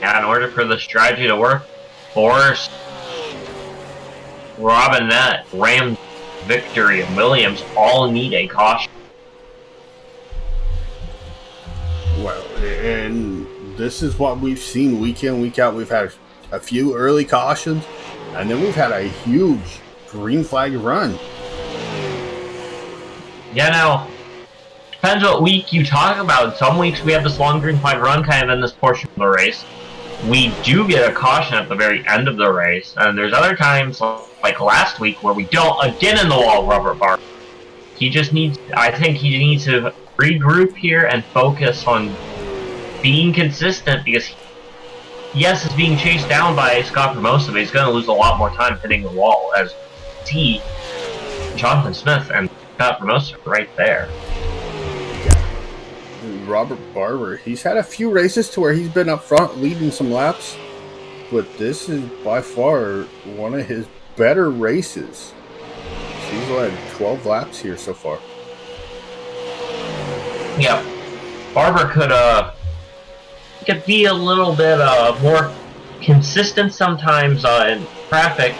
Yeah, in order for the strategy to work, Forrest, Robinette, Ram, Victory, and Williams all need a caution. Well, and this is what we've seen week in, week out. We've had a few early cautions, and then we've had a huge green flag run. Yeah, now, depends what week you talk about. Some weeks we have this long green flag run kind of in this portion of the race. We do get a caution at the very end of the race, and there's other times, like last week, where we don't, again in the wall rubber bar. I think he needs to regroup here and focus on being consistent, because yes, he's being chased down by Scott Formosa, but he's going to lose a lot more time hitting the wall, as he, Jonathan Smith, and Scott Formosa are right there. Robert Barber, he's had a few races to where he's been up front leading some laps, but this is by far one of his better races. He's led 12 laps here so far. Yeah, Barber could be a little bit more consistent sometimes in traffic.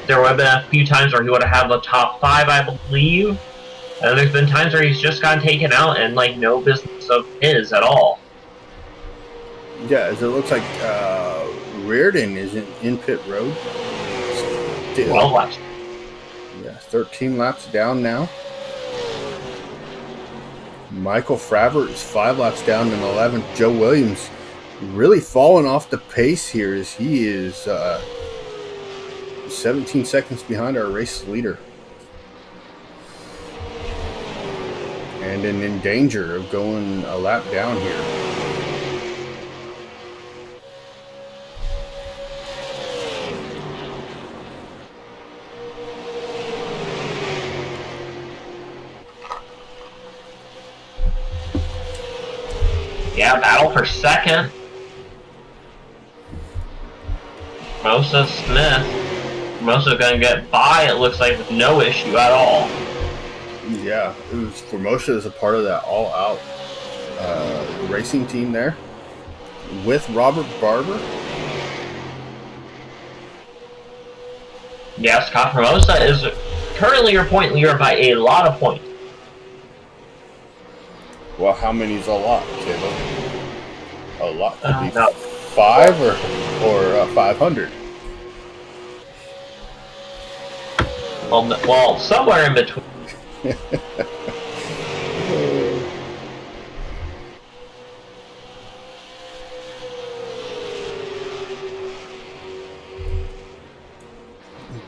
There would have been a few times where he would have had the top 5, I believe. And there's been times where he's just gotten taken out and like no business of his at all. Yeah, as it looks like Reardon is in pit road. Still, 12 laps. Yeah, 13 laps down now. Michael Fravert is 5 laps down in 11th. Joe Williams really falling off the pace here as he is 17 seconds behind our race leader. And in danger of going a lap down here. Yeah, battle for second. Formosa Smith. Formosa gonna get by, it looks like, with no issue at all. Yeah, it was Formosa as a part of that all-out racing team there with Robert Barber. Yeah, Scott Formosa is currently your point leader by a lot of points. Well, how many is a lot, Caleb? A lot could be No. 5 or 500. Well, somewhere in between.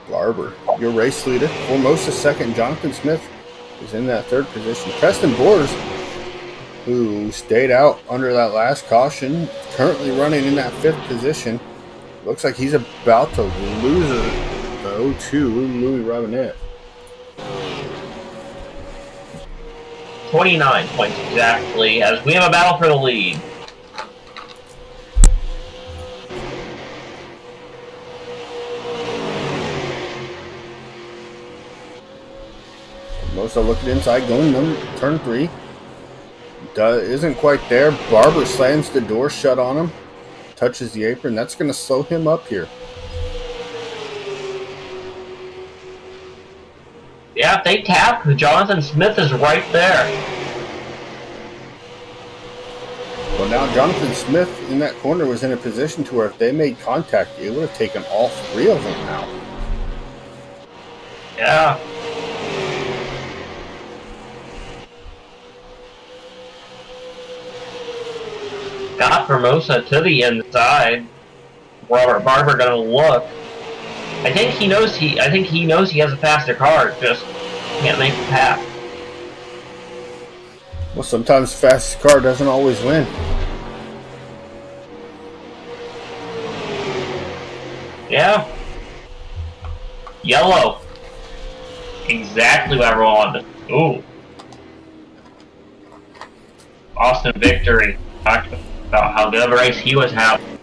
Barber, your race leader. Formosa second. Jonathan Smith is in that 3rd position. Preston Bors, who stayed out under that last caution, currently running in that 5th position. Looks like he's about to lose the 0-2 Louis Robinette. 29 points exactly, as we have a battle for the lead. Mosa looking inside, going turn 3. Isn't quite there. Barber slams the door shut on him. Touches the apron. That's going to slow him up here. Yeah, if they tap, Jonathan Smith is right there. Well, now Jonathan Smith in that corner was in a position to where if they made contact, it would have taken all 3 of them out. Yeah. Got Formosa to the inside. Robert Barber gonna look. I think he knows he has a faster car, just can't make the pass. Well, sometimes fastest car doesn't always win. Yeah. Yellow. Exactly what everyone wanted. Ooh. Austin Victory. Talked about how good of a race he was having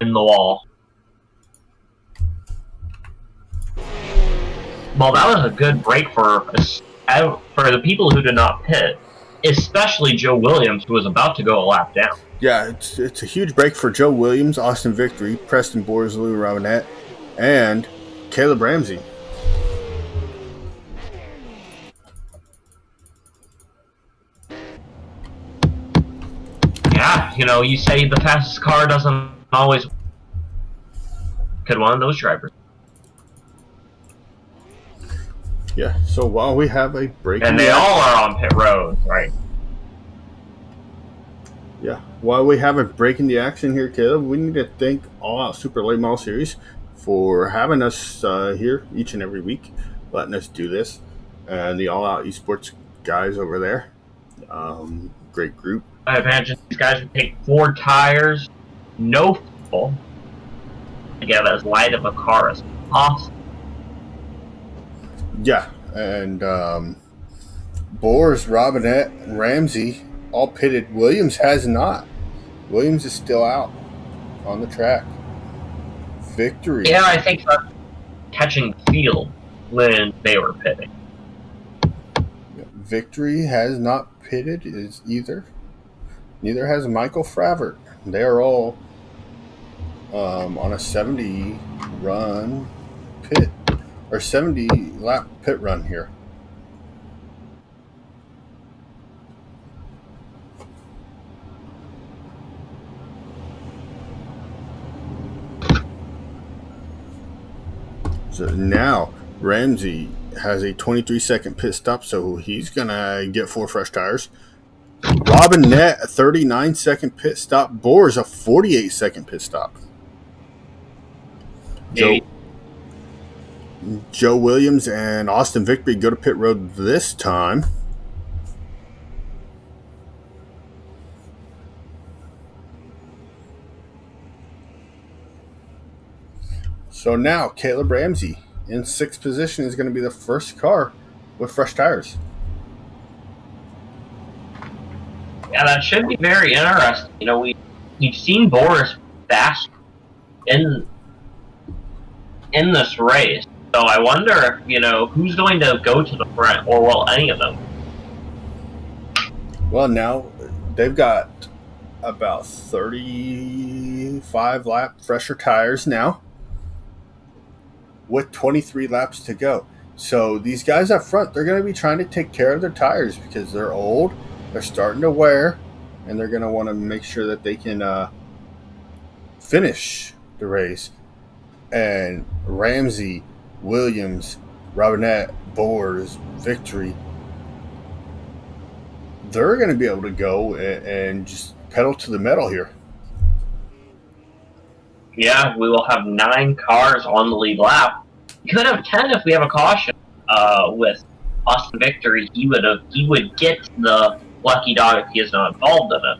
in the wall. Well, that was a good break for the people who did not pit. especially Joe Williams, who was about to go a lap down. Yeah, it's a huge break for Joe Williams, Austin Victory, Preston Boers, Louis Robinette, and Caleb Ramsey. Yeah, you say the fastest car doesn't always. Could one of those drivers? Yeah, so while we have a break, and they all are on pit road, right? Yeah, while we have a break in the action here, Caleb, we need to thank All Out Super Late Model Series for having us here each and every week, letting us do this, and the All Out Esports guys over there. Great group. I imagine these guys would take 4 tires, no fuel, to get as light of a car as possible. Yeah, and Boers, Robinette, and Ramsey all pitted. Williams has not. Williams is still out on the track. Victory. Yeah, I think that's catching field when they were pitting. Victory has not pitted either. Neither has Michael Fravert. They are all on a 70 run pit or 70 lap pit run here. So now Ramsey has a 23-second pit stop, so he's going to get 4 fresh tires. Robinette, a 39-second pit stop. Boers, a 48-second pit stop. Joe Williams and Austin Victory go to pit road this time. So now Caleb Ramsey in 6th position is going to be the first car with fresh tires. Yeah, that should be very interesting. We've seen Boris fast in this race, so I wonder if who's going to go to the front, or will any of them? Well, now they've got about 35 lap fresher tires now, with 23 laps to go. So these guys up front, they're going to be trying to take care of their tires because they're old, they're starting to wear, and they're going to want to make sure that they can finish the race. And Ramsey, Williams, Robinette, Boers, Victory, they're going to be able to go and just pedal to the metal here. Yeah, we will have 9 cars on the lead lap. We could have 10 if we have a caution with Austin Victory. He would get the lucky dog if he is not involved in it.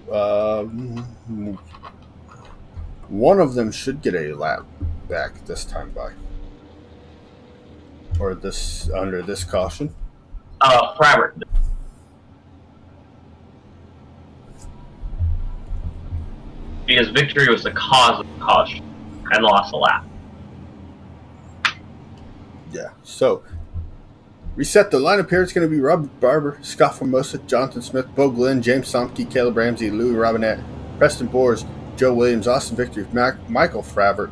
Well, one of them should get a lap back this time by, or this under this caution. Fravert. Because Victory was the cause of the caution and lost a lap. Yeah, so reset the lineup here. It's going to be Rob Barber, Scott Formosa, Jonathan Smith, Bo Glenn, James Somke, Caleb Ramsey, Louis Robinette, Preston Boers, Joe Williams, Austin Victory, Michael Fravert,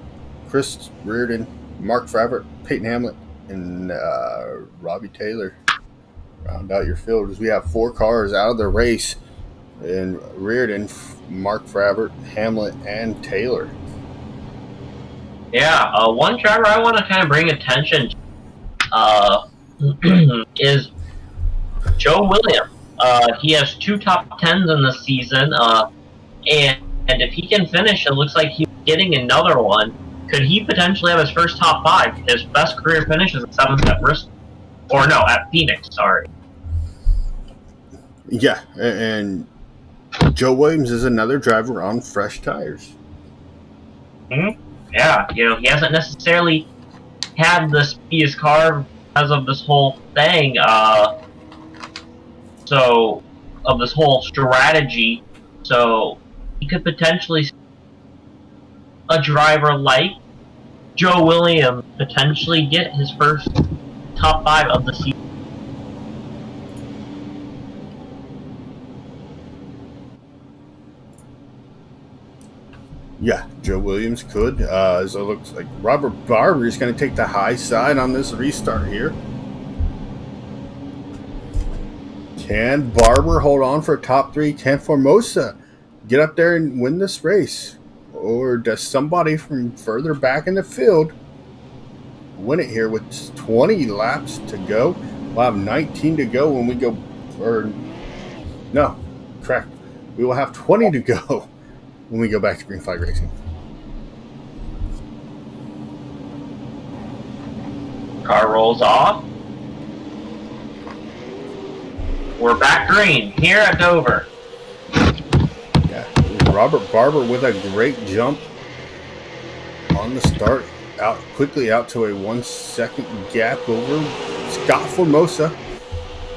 Chris Reardon, Mark Fravert, Peyton Hamlet, and Robbie Taylor. Round out your field as we have 4 cars out of the race. And Reardon, Mark Fravert, Hamlet, and Taylor. Yeah, one driver I want to kind of bring attention is Joe Williams. He has 2 top 10s in the season, and if he can finish, it looks like he's getting another one. Could he potentially have his first top 5? His best career finish is 7th at Bristol. Or no, at Phoenix, sorry. Yeah, and Joe Williams is another driver on fresh tires. Mm-hmm. Yeah, he hasn't necessarily had the speediest car because of this whole thing, so, of this whole strategy, so he could potentially see a driver like Joe Williams potentially get his first top 5 of the season. Yeah, Joe Williams could. So it looks like Robert Barber is going to take the high side on this restart here. Can Barber hold on for top 3? Can Formosa get up there and win this race? Or does somebody from further back in the field win it here with 20 laps to go? We'll have 19 to go when we go, or no, correct. We will have 20 to go when we go back to green flag racing. Car rolls off. We're back green here at Dover. Yeah, Robert Barber with a great jump on the start, out quickly out to a 1 second gap over Scott Formosa.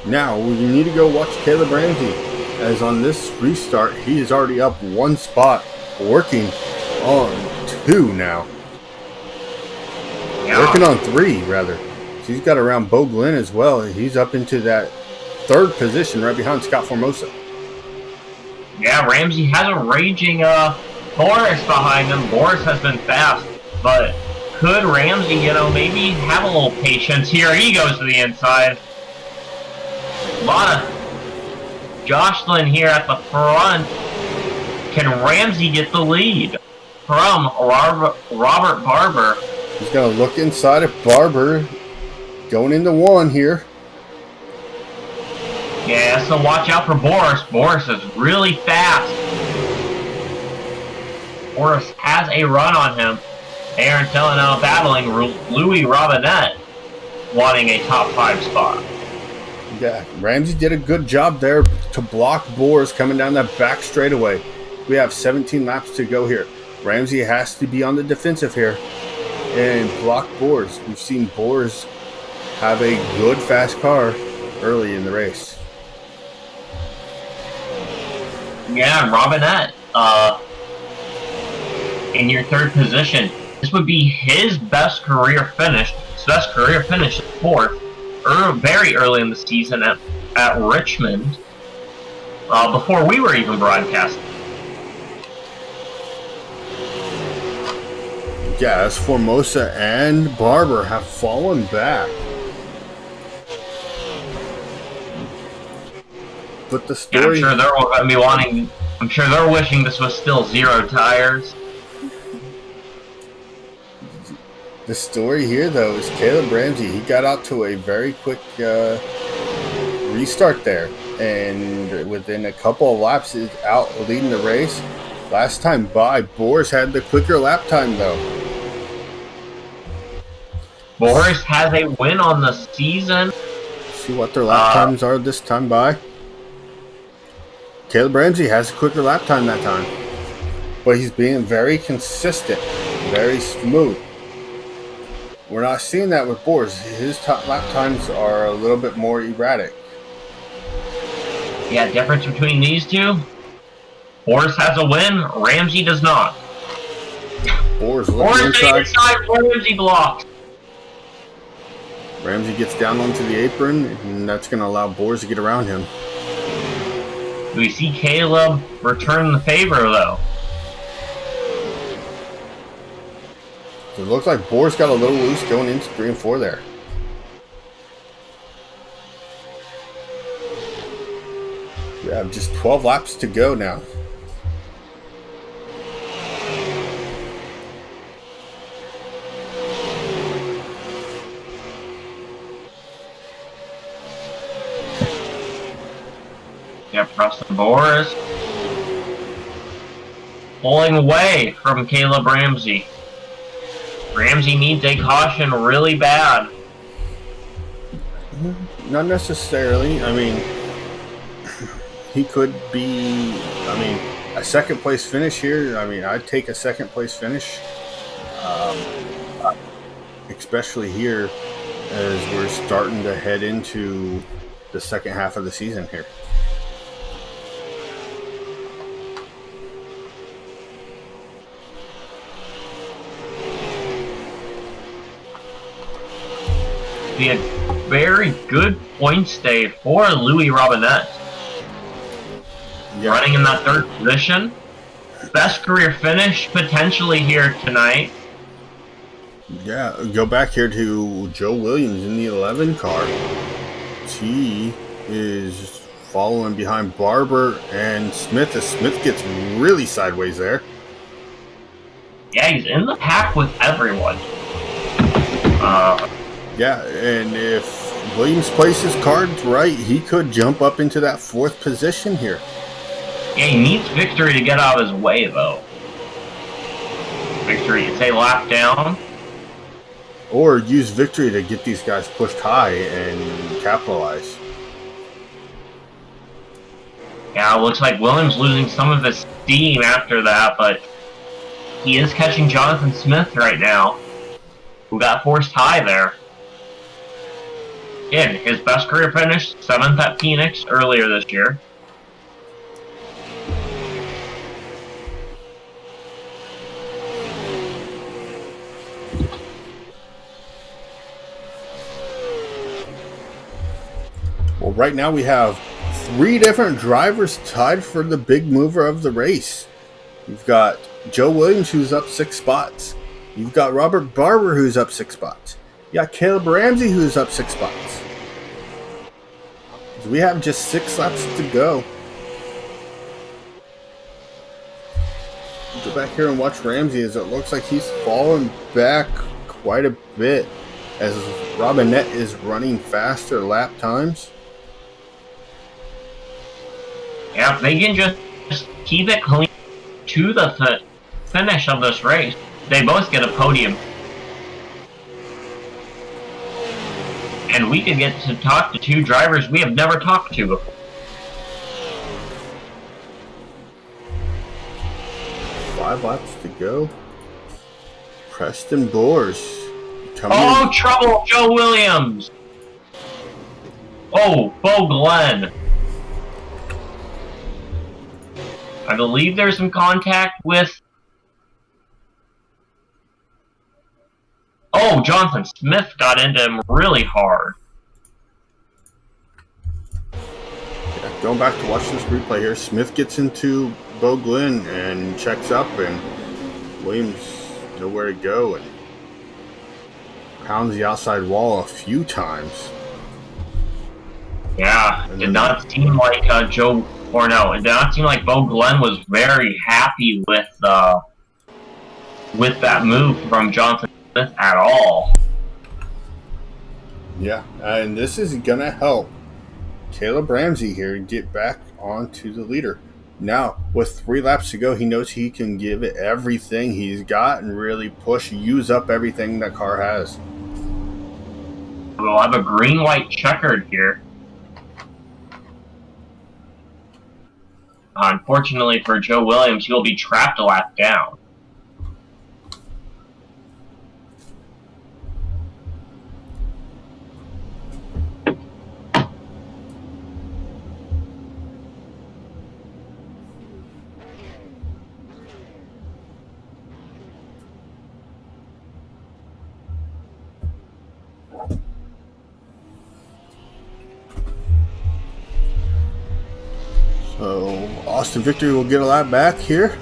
Now we need to go watch Caleb Ramsey, as on this restart he is already up 1 spot, working on 2 now. Yeah. Working on 3 rather. So he's got around Bo Glenn as well. He's up into that 3rd position right behind Scott Formosa. Yeah, Ramsey has a raging Boris behind him. Boris has been fast, but could Ramsey, maybe have a little patience here? He goes to the inside. A lot of Jocelyn here at the front. Can Ramsey get the lead from Robert Barber? He's going to look inside of Barber, going into 1 here. Yeah, so watch out for Boris. Boris is really fast. Boris has a run on him. Aaron Tellenow battling Louis Robinette, wanting a top 5 spot. Yeah, Ramsey did a good job there to block Boris coming down that back straightaway. We have 17 laps to go here. Ramsey has to be on the defensive here and block Boris. We've seen Boris have a good fast car early in the race. Yeah, Robinette, in your 3rd position. This would be his best career finish. His best career finish is 4th, very early in the season at Richmond, before we were even broadcasting. Yeah, as Formosa and Barber have fallen back. But the story... Yeah, I'm sure they're going to be wanting... I'm sure they're wishing this was still 0 tires. The story here, though, is Caleb Ramsey. He got out to a very quick restart there. And within a couple of laps, is out leading the race. Last time by, Boris had the quicker lap time, though. Boris has a win on the season. See what their lap times are this time by. Caleb Ramsey has a quicker lap time that time. But he's being very consistent, very smooth. We're not seeing that with Boris. His top lap times are a little bit more erratic. Yeah, difference between these two? Boris has a win, Ramsey does not. Boris Boris inside, Ramsey blocks. Ramsey gets down onto the apron, and that's going to allow Boris to get around him. We see Caleb return the favor, though. So it looks like Boris got a little loose going into 3 and 4 there. We have just 12 laps to go now. Yeah, Preston Boris pulling away from Caleb Ramsey. Ramsey needs a caution really bad. Not necessarily. I mean, he could be, a second place finish here. I mean, I'd take a second place finish. Especially here as we're starting to head into the second half of the season here. Be a very good points day for Louis Robinette. Yeah. Running in that 3rd position. best career finish potentially here tonight. Yeah, go back here to Joe Williams in the 11 car. He is following behind Barber and Smith as Smith gets really sideways there. Yeah, he's in the pack with everyone. Yeah, and if Williams plays his cards right, he could jump up into that 4th position here. Yeah, he needs Victory to get out of his way, though. Victory, it's a lap down. Or use Victory to get these guys pushed high and capitalize. Yeah, it looks like Williams losing some of his steam after that, but he is catching Jonathan Smith right now, who got forced high there. Again, his best career finish, 7th at Phoenix earlier this year. Well, right now we have 3 different drivers tied for the big mover of the race. You've got Joe Williams, who's up 6 spots. You've got Robert Barber, who's up 6 spots. You got Caleb Ramsey, who's up 6 spots. So we have just 6 laps to go. Go back here and watch Ramsey as it looks like he's fallen back quite a bit as Robinette is running faster lap times. Yeah, if they can just keep it clean to the finish of this race, they both get a podium. And we could get to talk to 2 drivers we have never talked to before. 5 laps to go. Preston Boers. Oh, trouble, Joe Williams! Oh, Bo Glenn. I believe there's some contact with... Oh, Jonathan Smith got into him really hard. Yeah, going back to watch this replay here, Smith gets into Bo Glenn and checks up, and Williams nowhere to go and pounds the outside wall a few times. Yeah, it did not seem like it did not seem like Bo Glenn was very happy with that move from Jonathan Smith at all. Yeah, and this is gonna help Caleb Ramsey here get back onto the leader. Now, with 3 laps to go, he knows he can give it everything he's got and really use up everything that car has. We'll have a green-white checkered here. Unfortunately for Joe Williams, he'll be trapped a lap down. So Austin Victory will get a lap back here.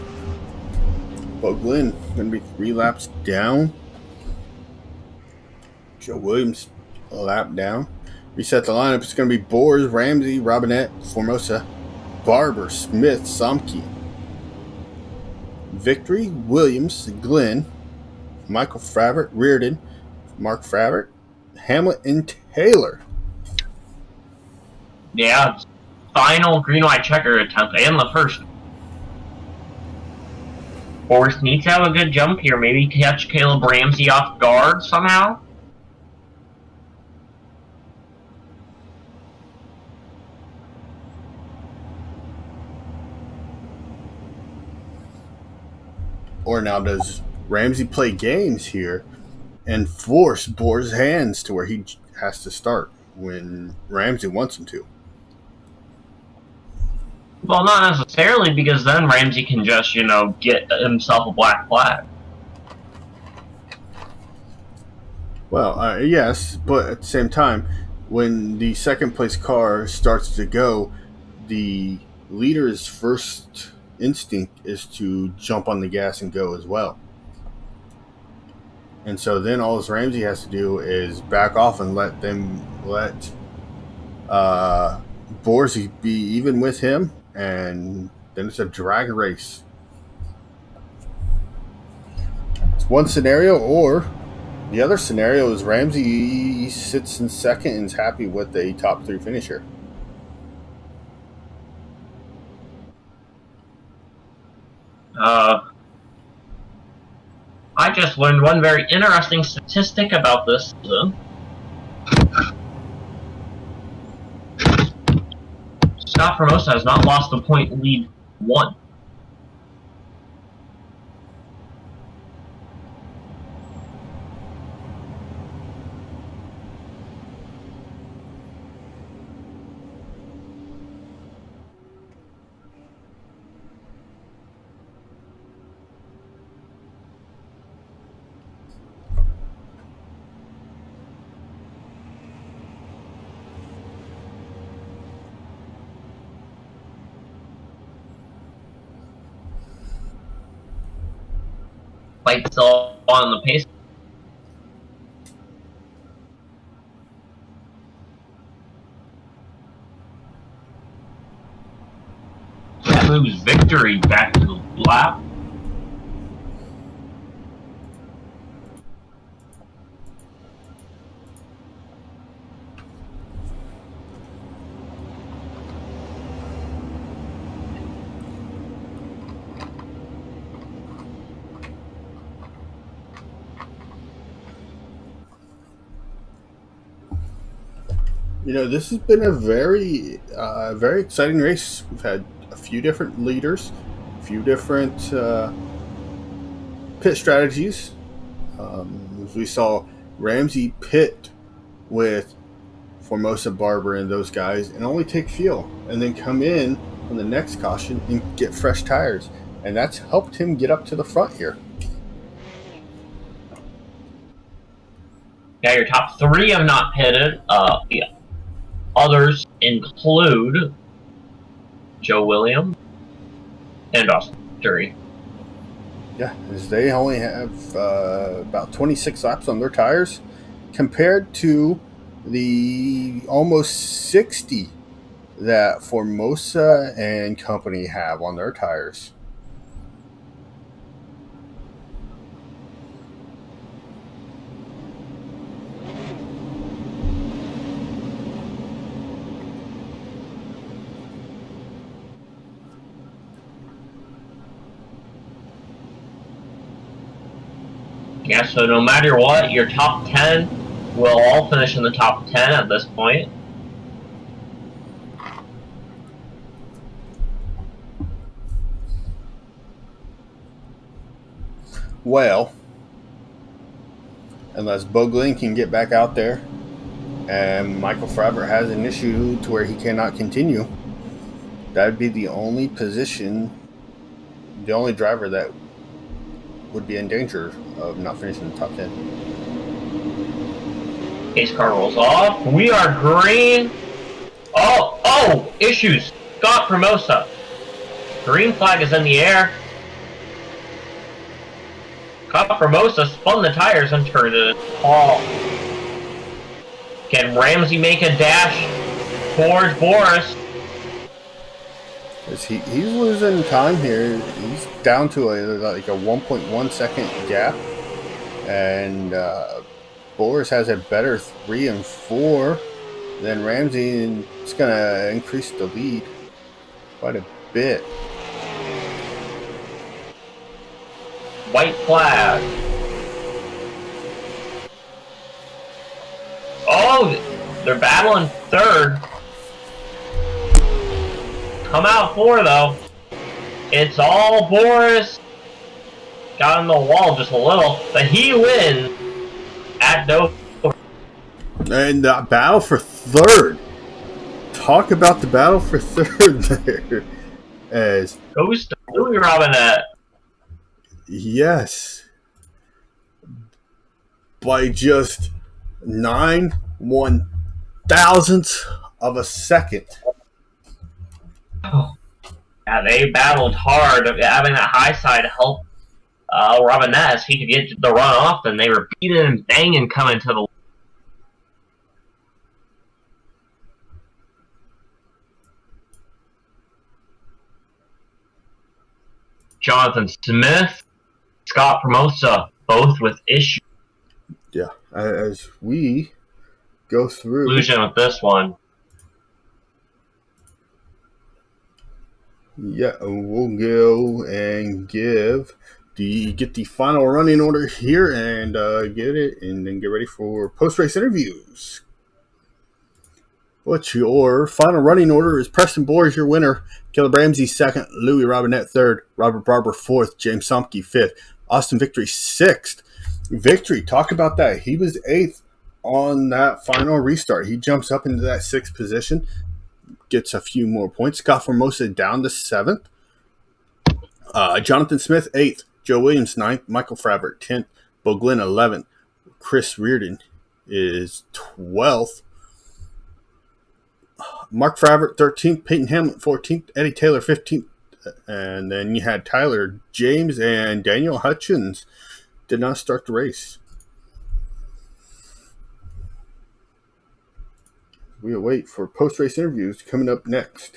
Bo Glenn going to be 3 laps down. Joe Williams a lap down. Reset the lineup. It's going to be Boers, Ramsey, Robinette, Formosa, Barber, Smith, Somke, Victory, Williams, Glenn, Michael Fravert, Reardon, Mark Fravert, Hamlet, and Taylor. Yeah, final green-white checker attempt and the first. Forrest needs to have a good jump here. Maybe catch Caleb Ramsey off guard somehow. Or now does Ramsey play games here and force Boer's hands to where he has to start when Ramsey wants him to? Well, not necessarily, because then Ramsey can just, get himself a black flag. Well, yes, but at the same time, when the second place car starts to go, the leader's first instinct is to jump on the gas and go as well. And so then all this Ramsey has to do is back off and let Borsey be even with him, and then it's a drag race. It's one scenario, or the other scenario is Ramsey sits in second and is happy with a top 3 finisher. I just learned one very interesting statistic about this season. Scott Formosa has not lost a point lead once. Like still on the pace. That moves victory back to the lap. This has been a very, very exciting race. We've had a few different leaders, a few different pit strategies. We saw Ramsey pit with Formosa, Barber, and those guys, and only take fuel, and then come in on the next caution and get fresh tires, and that's helped him get up to the front here. Yeah, your top 3 have not pitted. Yeah. Others include Joe Williams and Austin Jury. Yeah, as they only have about 26 laps on their tires compared to the almost 60 that Formosa and company have on their tires. Yeah, so no matter what, your top 10 will all finish in the top 10 at this point. Well, unless Boglin can get back out there and Michael Frabert has an issue to where he cannot continue, that would be the only position, the only driver that would be in danger of not finishing in the top 10. Pace car rolls off. We are green. Oh, issues. Scott Formosa. Green flag is in the air. Scott Formosa spun the tires and turned it off. Can Ramsey make a dash towards Boris? He's losing time here. He's down to a 1.1 second gap, and Boris has a better 3 and 4 than Ramsey, and it's going to increase the lead quite a bit. White flag. Oh, they're battling third. Come out 4 though. It's all Boris. Got on the wall just a little, but he wins at Dover. And the battle for third. Talk about the battle for third there. As goes to Louis Robinette. Yes. By just 9/1000ths of a second. Oh. Yeah, they battled hard. Having that high side help Robinette, he could get the run off, and they were beating and banging coming to the. Jonathan Smith, Scott Promosa, both with issues. Yeah, as we go through. Illusion with this one. Yeah, we'll go and get the final running order here and get it, and then get ready for post-race interviews. What's your final running order? Is Preston Boers your winner? Caleb Ramsey second, Louis Robinette third, Robert Barber fourth, James Somke fifth, Austin Victory sixth. Victory, talk about that. He was eighth on that final restart. He jumps up into that sixth position, gets a few more points. Scott Formosa down to seventh. Jonathan Smith, 8th. Joe Williams, 9th. Michael Frabbert, 10th. Bo Glenn, 11th. Chris Reardon is 12th. Mark Frabbert, 13th. Peyton Hamlet, 14th. Eddie Taylor, 15th. And then you had Tyler James and Daniel Hutchins did not start the race. We await for post-race interviews coming up next.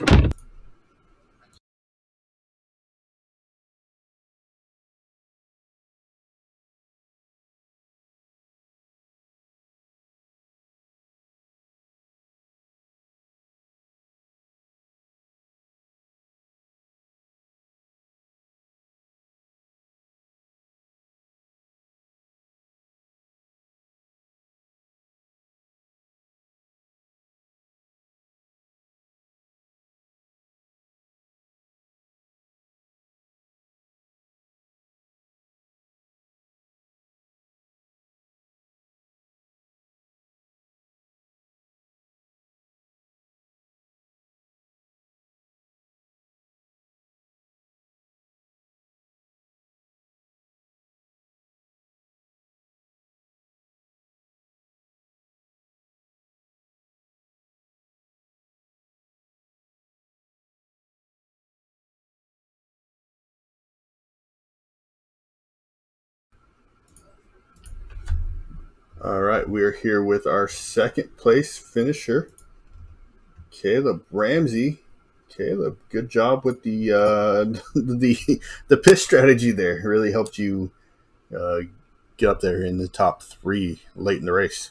All right, we are here with our second place finisher, Caleb Ramsey. Caleb, good job with the the pit strategy there. It really helped you get up there in the top 3 late in the race.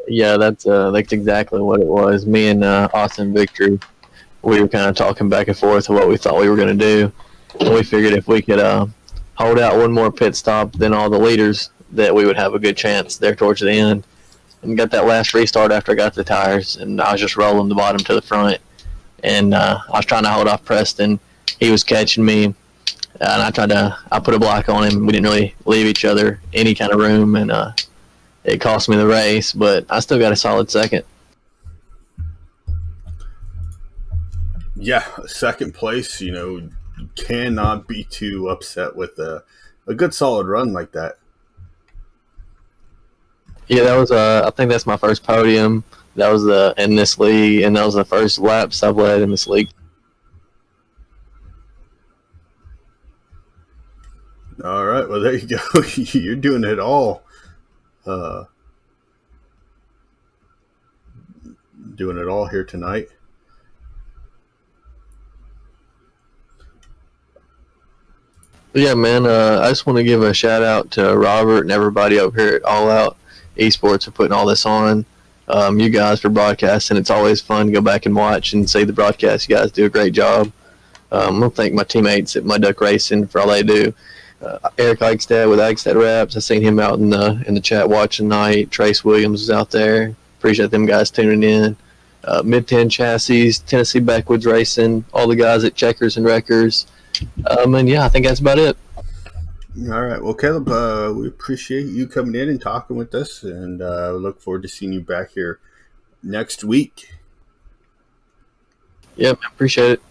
Yeah, that's exactly what it was. Me and Austin Victory, we were kind of talking back and forth of what we thought we were going to do. And we figured if we could hold out one more pit stop than all the leaders, that we would have a good chance there towards the end. And got that last restart after I got the tires, and I was just rolling the bottom to the front. And I was trying to hold off Preston. He was catching me, and I put a block on him. We didn't really leave each other any kind of room, and it cost me the race, but I still got a solid second. Yeah, second place, you cannot be too upset with a good solid run like that. Yeah, that was I think that's my first podium. That was in this league, and that was the first laps I've led in this league. All right, well, there you go. You're doing it all. Doing it all here tonight. Yeah, man. I just want to give a shout out to Robert and everybody over here at All Out Esports for putting all this on. You guys for broadcasting. It's always fun to go back and watch and see the broadcast. You guys do a great job. I want to thank my teammates at My Duck Racing for all they do. Eric Eichstad with Eichstad Raps. I seen him out in the chat watching tonight. Trace Williams was out there. Appreciate them guys tuning in. Mid 10 Chassis, Tennessee Backwoods Racing, all the guys at Checkers and Wreckers. And yeah, I think that's about it. All right. Well, Caleb, we appreciate you coming in and talking with us, and look forward to seeing you back here next week. Yep, appreciate it.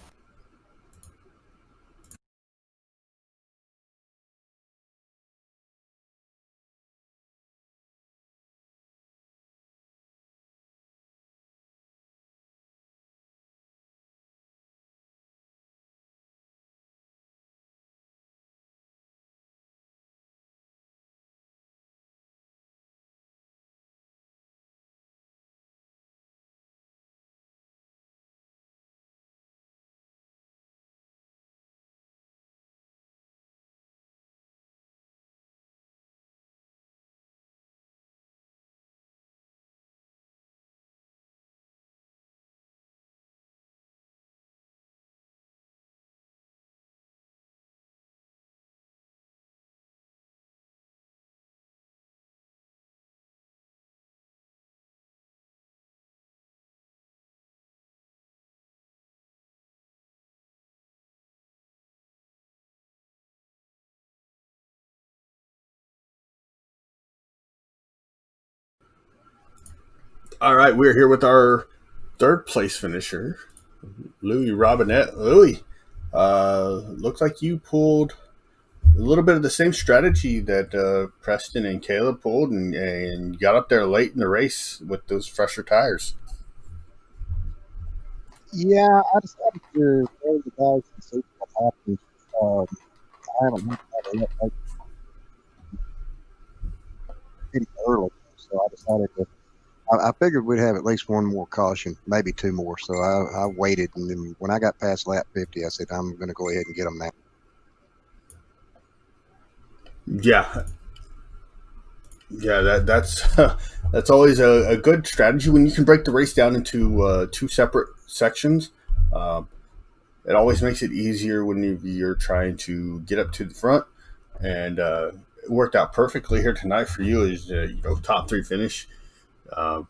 All right, we're here with our third place finisher, Louis Robinette. Louis, looks like you pulled a little bit of the same strategy that Preston and Caleb pulled, and got up there late in the race with those fresher tires. Yeah, I decided to throw the guys and see what happens. Um, I haven't looked at it like pretty early, so I decided to. I figured we'd have at least one more caution, maybe two more. So I waited, and then when I got past lap 50, I said I'm going to go ahead and get them now. Yeah, yeah, that's that's always a good strategy when you can break the race down into two separate sections. Um, it always makes it easier when you're trying to get up to the front, and it worked out perfectly here tonight for you. Is top three finish uh,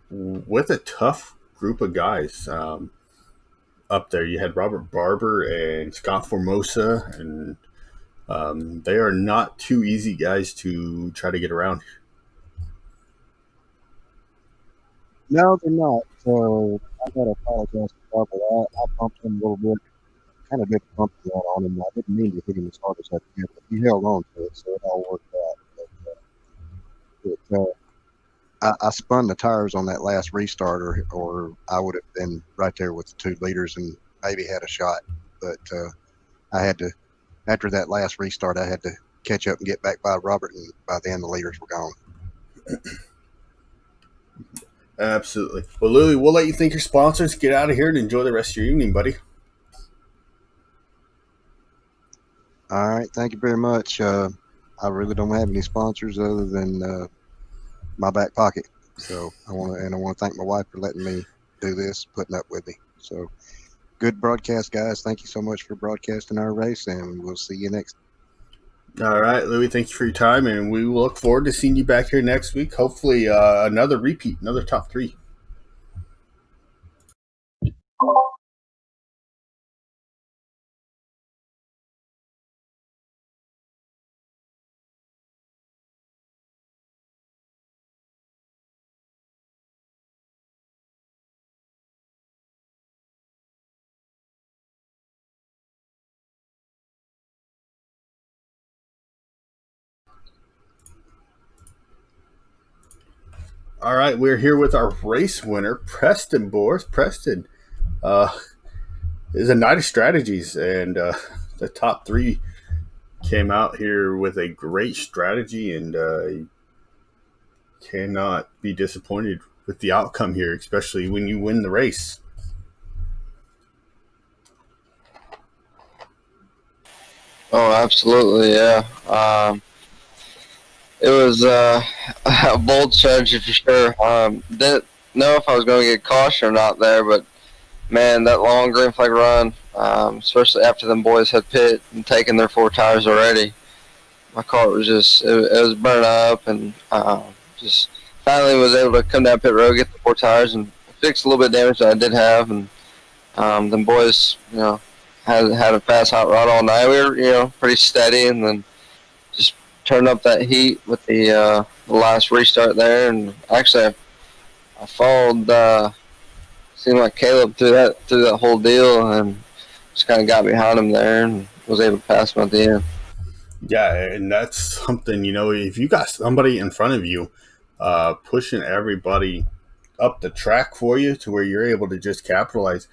with a tough group of guys up there. You had Robert Barber and Scott Formosa, and they are not too easy guys to try to get around. No, they're not. So I got to apologize for Barbara. I bumped him a little bit, kind of did a bump that on him. I didn't mean to hit him as hard as I did, but he held on to it, so it all worked out. I spun the tires on that last restart, or I would have been right there with the 2 liters and maybe had a shot. But I had to, after that last restart, I had to catch up and get back by Robert, and by then the liters were gone. Absolutely. Well, Louie, we'll let you thank your sponsors, get out of here, and enjoy the rest of your evening, buddy. All right, thank you very much. I really don't have any sponsors other than my back pocket. So I want to thank my wife for letting me do this, putting up with me. So good broadcast, guys. Thank you so much for broadcasting our race, and we'll see you next. All right, Louie, thank you for your time, and we will look forward to seeing you back here next week. Hopefully, another repeat, another top three. All right, we're here with our race winner, Preston Boris. Preston is a night of strategies, and the top three came out here with a great strategy, and cannot be disappointed with the outcome here, especially when you win the race. Oh, absolutely, yeah. It was a bold strategy for sure. Didn't know if I was going to get caution or not there, but man, that long green flag run, especially after them boys had pit and taken their 4 tires already, my car was just it was burnt up, and just finally was able to come down pit road, get the 4 tires, and fix a little bit of damage that I did have, and them boys, had a fast hot rod all night. We were pretty steady, and then just turned up that heat with the last restart there, and actually I followed. Seemed like Caleb through that whole deal, and just kind of got behind him there and was able to pass him at the end. Yeah, and that's something, if you got somebody in front of you pushing everybody up the track for you to where you're able to just capitalize,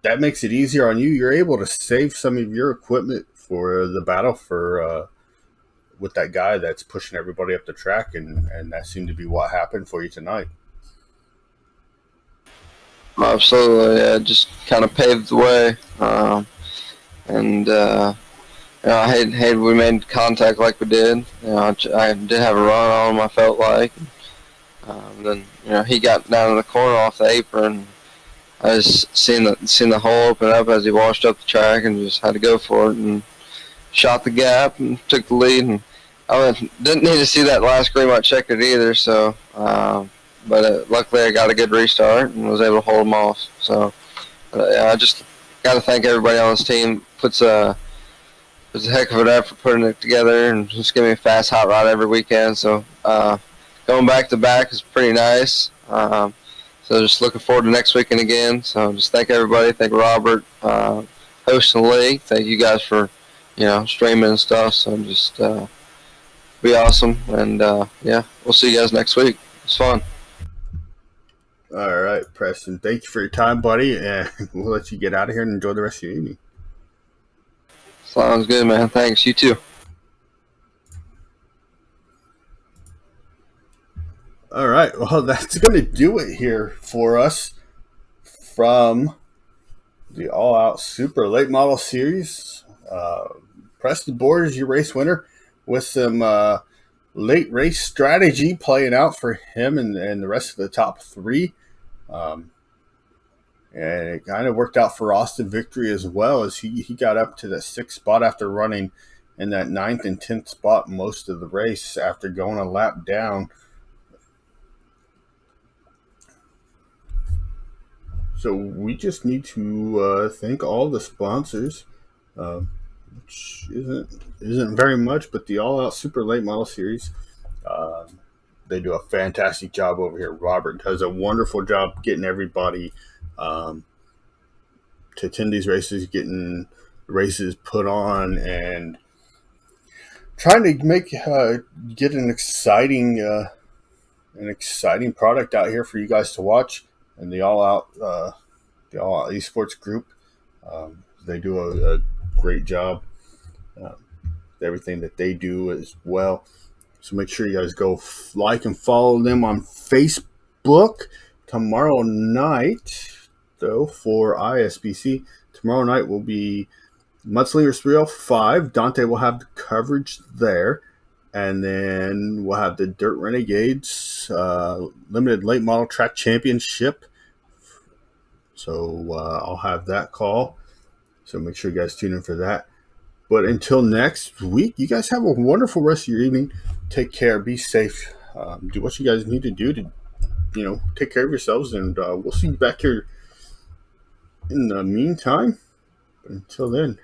that makes it easier on you. You're able to save some of your equipment for the battle for with that guy that's pushing everybody up the track, and that seemed to be what happened for you tonight. Absolutely, yeah, just kind of paved the way, and I hate we made contact like we did. I did have a run on him, I felt like. Then he got down in the corner off the apron. I just seen the hole open up as he washed up the track, and just had to go for it and shot the gap and took the lead. And I didn't need to see that last green light checkered either. So, but luckily I got a good restart and was able to hold him off. So, yeah, I just got to thank everybody on this team. Puts a heck of an effort putting it together, and just give me a fast hot rod every weekend. So, got going back to back is pretty nice. So just looking forward to next weekend again. So just thank everybody. Thank Robert, hosting the league. Thank you guys for, streaming and stuff. So just be awesome. And yeah, we'll see you guys next week. It's fun. All right, Preston. Thank you for your time, buddy, and we'll let you get out of here and enjoy the rest of your evening. Sounds good, man. Thanks. You too. All right. Well, that's going to do it here for us from the All Out Supr Late Model Series. Preston Board is your race winner with some late race strategy playing out for him and the rest of the top three. And it kind of worked out for Austin Victory as well, as he got up to the 6th spot after running in that 9th and 10th spot most of the race after going a lap down. So we just need to thank all the sponsors, which isn't very much, but the All Out Supr Late Model Series, they do a fantastic job over here. Robert does a wonderful job getting everybody to attend these races, getting races put on, and trying to get an exciting product out here for you guys to watch. And the All Out Esports group, they do a great job. Everything that they do as well. So make sure you guys go like and follow them on Facebook. Tomorrow night, though, for ISBC, tomorrow night will be Mudslingers 305. Dante will have the coverage there. And then we'll have the Dirt Renegades Limited Late Model Track Championship. So I'll have that call. So make sure you guys tune in for that. But until next week, you guys have a wonderful rest of your evening. Take care. Be safe. Do what you guys need to do to, take care of yourselves. And we'll see you back here in the meantime. But until then,